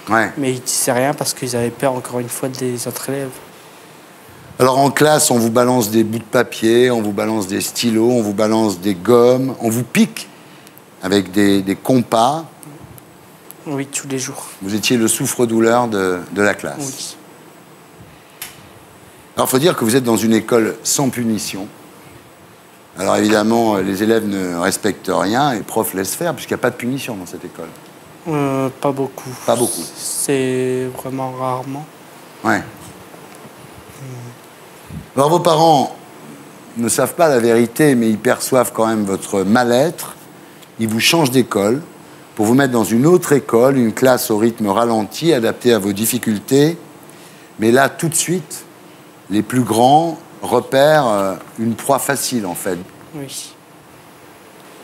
Ouais. Mais ils disaient rien parce qu'ils avaient peur, encore une fois, des autres élèves. Alors, en classe, on vous balance des bouts de papier, on vous balance des stylos, on vous balance des gommes, on vous pique avec des compas. Oui, tous les jours. Vous étiez le souffre-douleur de la classe. Oui. Alors, il faut dire que vous êtes dans une école sans punition. Alors, évidemment, les élèves ne respectent rien et les profs laissent faire, puisqu'il n'y a pas de punition dans cette école. Pas beaucoup. Pas beaucoup. C'est vraiment rarement. Ouais. Alors, vos parents ne savent pas la vérité, mais ils perçoivent quand même votre mal-être. Ils vous changent d'école pour vous mettre dans une autre école, une classe au rythme ralenti, adaptée à vos difficultés. Mais là, tout de suite, les plus grands repèrent une proie facile, en fait. Oui.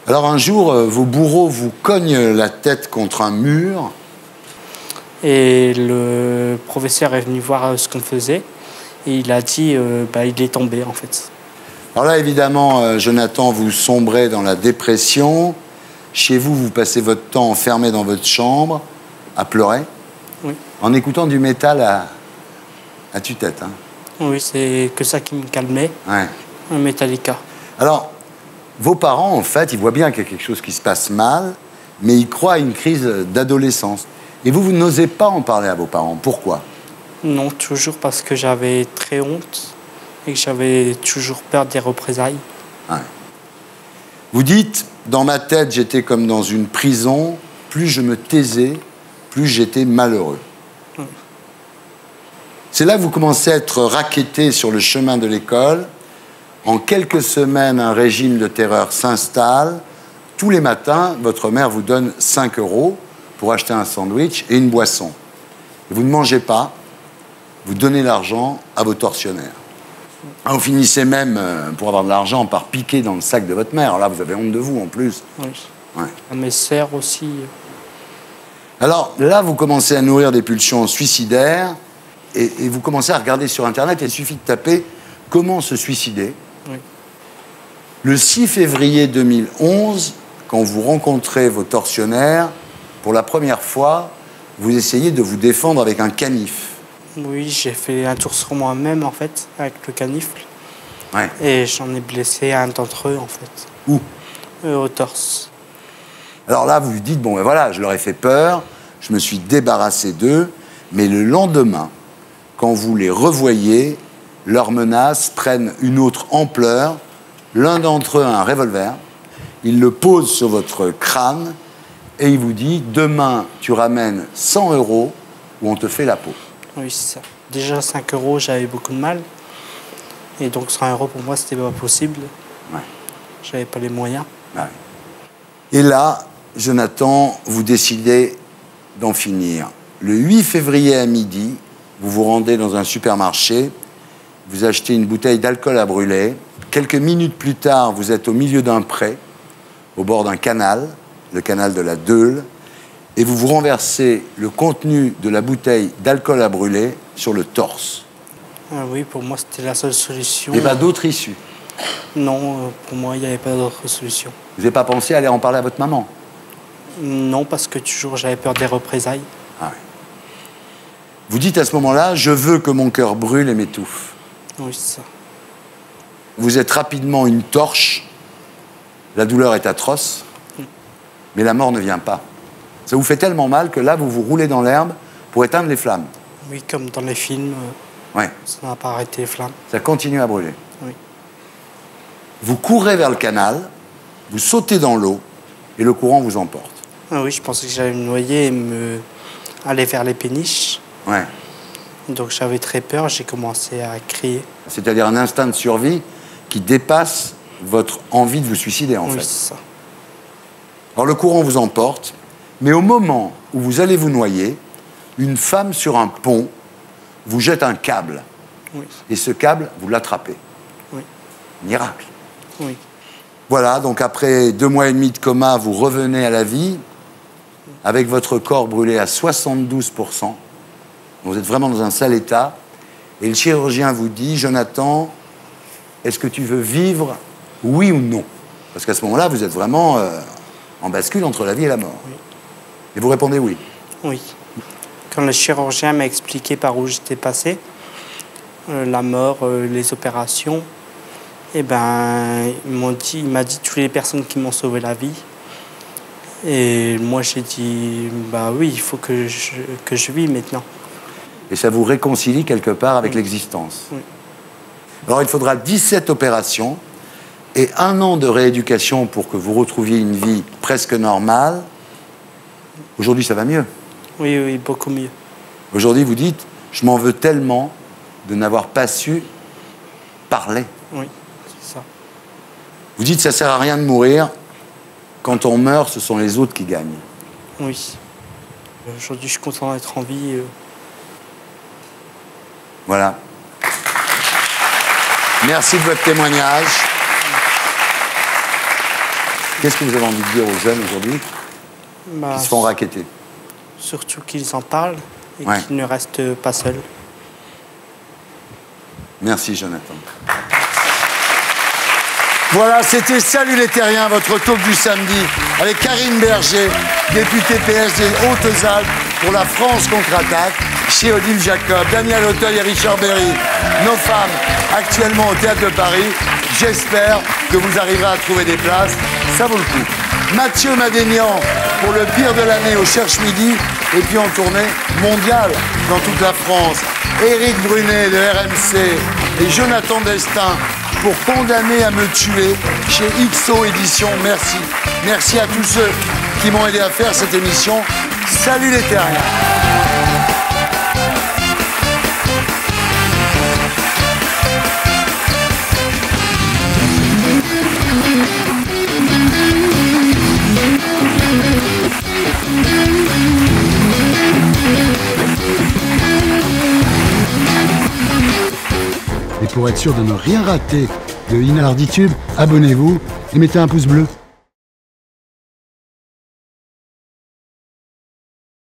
Alors, un jour, vos bourreaux vous cognent la tête contre un mur. Et le professeur est venu voir ce qu'on faisait. Et il a dit il est tombé, en fait. Alors là, évidemment, Jonathan, vous sombrez dans la dépression. Chez vous, vous passez votre temps enfermé dans votre chambre, à pleurer, oui. En écoutant du métal à tue-tête. Hein. Oui, c'est que ça qui me calmait. Ouais. Un Metallica. Alors, vos parents, en fait, ils voient bien qu'il y a quelque chose qui se passe mal, mais ils croient à une crise d'adolescence. Et vous n'osez pas en parler à vos parents. Pourquoi? Non, toujours parce que j'avais très honte et que j'avais toujours peur des représailles. Ouais. Vous dites, dans ma tête, j'étais comme dans une prison. Plus je me taisais, plus j'étais malheureux. C'est là que vous commencez à être racketté sur le chemin de l'école. En quelques semaines, un régime de terreur s'installe. Tous les matins, votre mère vous donne 5 € pour acheter un sandwich et une boisson. Et vous ne mangez pas, vous donnez l'argent à vos tortionnaires. Vous finissez même, pour avoir de l'argent, par piquer dans le sac de votre mère. Alors là, vous avez honte de vous, en plus. Oui. Ouais. À mes sœurs aussi. Alors là, vous commencez à nourrir des pulsions suicidaires et vous commencez à regarder sur Internet. Il suffit de taper « Comment se suicider ?» Oui. Le 6 février 2011, quand vous rencontrez vos tortionnaires, pour la première fois, vous essayez de vous défendre avec un canif. Oui, j'ai fait un tour sur moi-même, en fait, avec le canifle. Ouais. Et j'en ai blessé un d'entre eux, en fait. Où? Au torse. Alors là, vous vous dites, bon, ben voilà, je leur ai fait peur, je me suis débarrassé d'eux, mais le lendemain, quand vous les revoyez, leurs menaces prennent une autre ampleur. L'un d'entre eux a un revolver, il le pose sur votre crâne et il vous dit, demain, tu ramènes 100 € ou on te fait la peau. Oui, c'est ça. Déjà, 5 €, j'avais beaucoup de mal. Et donc, 100 € pour moi, c'était pas possible. Ouais. J'avais pas les moyens. Ouais. Et là, Jonathan, vous décidez d'en finir. Le 8 février à midi, vous vous rendez dans un supermarché, vous achetez une bouteille d'alcool à brûler. Quelques minutes plus tard, vous êtes au milieu d'un pré, au bord d'un canal, le canal de la Deule, et vous vous renversez le contenu de la bouteille d'alcool à brûler sur le torse. Ah oui, pour moi, c'était la seule solution. Et pas d'autre issue? Non, pour moi, il n'y avait pas d'autre solution. Vous n'avez pas pensé à aller en parler à votre maman? Non, parce que toujours, j'avais peur des représailles. Ah ouais. Vous dites à ce moment-là, je veux que mon cœur brûle et m'étouffe. Oui, c'est ça. Vous êtes rapidement une torche, la douleur est atroce, mais la mort ne vient pas. Ça vous fait tellement mal que là, vous vous roulez dans l'herbe pour éteindre les flammes. Oui, comme dans les films, ouais. Ça n'a pas arrêté les flammes. Ça continue à brûler. Oui. Vous courez vers le canal, vous sautez dans l'eau et le courant vous emporte. Ah oui, je pensais que j'allais me noyer et aller vers les péniches. Ouais. Donc j'avais très peur, j'ai commencé à crier. C'est-à-dire un instinct de survie qui dépasse votre envie de vous suicider, en fait. Oui, c'est ça. Alors le courant vous emporte, mais au moment où vous allez vous noyer, une femme sur un pont vous jette un câble. Oui. Et ce câble, vous l'attrapez. Oui. Miracle. Oui. Voilà, donc après 2 mois et demi de coma, vous revenez à la vie, avec votre corps brûlé à 72%. Vous êtes vraiment dans un sale état. Et le chirurgien vous dit, Jonathan, est-ce que tu veux vivre, oui ou non? Parce qu'à ce moment-là, vous êtes vraiment en bascule entre la vie et la mort. Oui. Et vous répondez oui. Oui. Quand le chirurgien m'a expliqué par où j'étais passé, la mort, les opérations, eh ben, il m'a dit toutes les personnes qui m'ont sauvé la vie. Et moi, j'ai dit, bah oui, il faut que je vis maintenant. Et ça vous réconcilie quelque part avec l'existence. Oui. Alors, il faudra 17 opérations et 1 an de rééducation pour que vous retrouviez une vie presque normale. Aujourd'hui, ça va mieux. Oui, oui, beaucoup mieux. Aujourd'hui, vous dites, je m'en veux tellement de n'avoir pas su parler. Oui, c'est ça. Vous dites, ça sert à rien de mourir. Quand on meurt, ce sont les autres qui gagnent. Oui. Aujourd'hui, je suis content d'être en vie. Voilà. Merci de votre témoignage. Qu'est-ce que vous avez envie de dire aux jeunes aujourd'hui qui se font racketter? Surtout qu'ils en parlent et Ouais. qu'ils ne restent pas seuls. Merci, Jonathan. Voilà, c'était Salut les Terriens, votre talk du samedi, avec Karine Berger, députée PS des Hautes-Alpes pour la France contre-attaque, chez Odile Jacob, Daniel Auteuil et Richard Berry, nos femmes actuellement au Théâtre de Paris. J'espère que vous arriverez à trouver des places, ça vaut le coup. Mathieu Madénian pour le pire de l'année au Cherche Midi, et puis en tournée mondiale dans toute la France. Éric Brunet de RMC et Jonathan Destin pour Condamné à me tuer chez XO Éditions. Merci. Merci à tous ceux qui m'ont aidé à faire cette émission. Salut les Terriens. Et pour être sûr de ne rien rater de Inarditube, abonnez-vous et mettez un pouce bleu.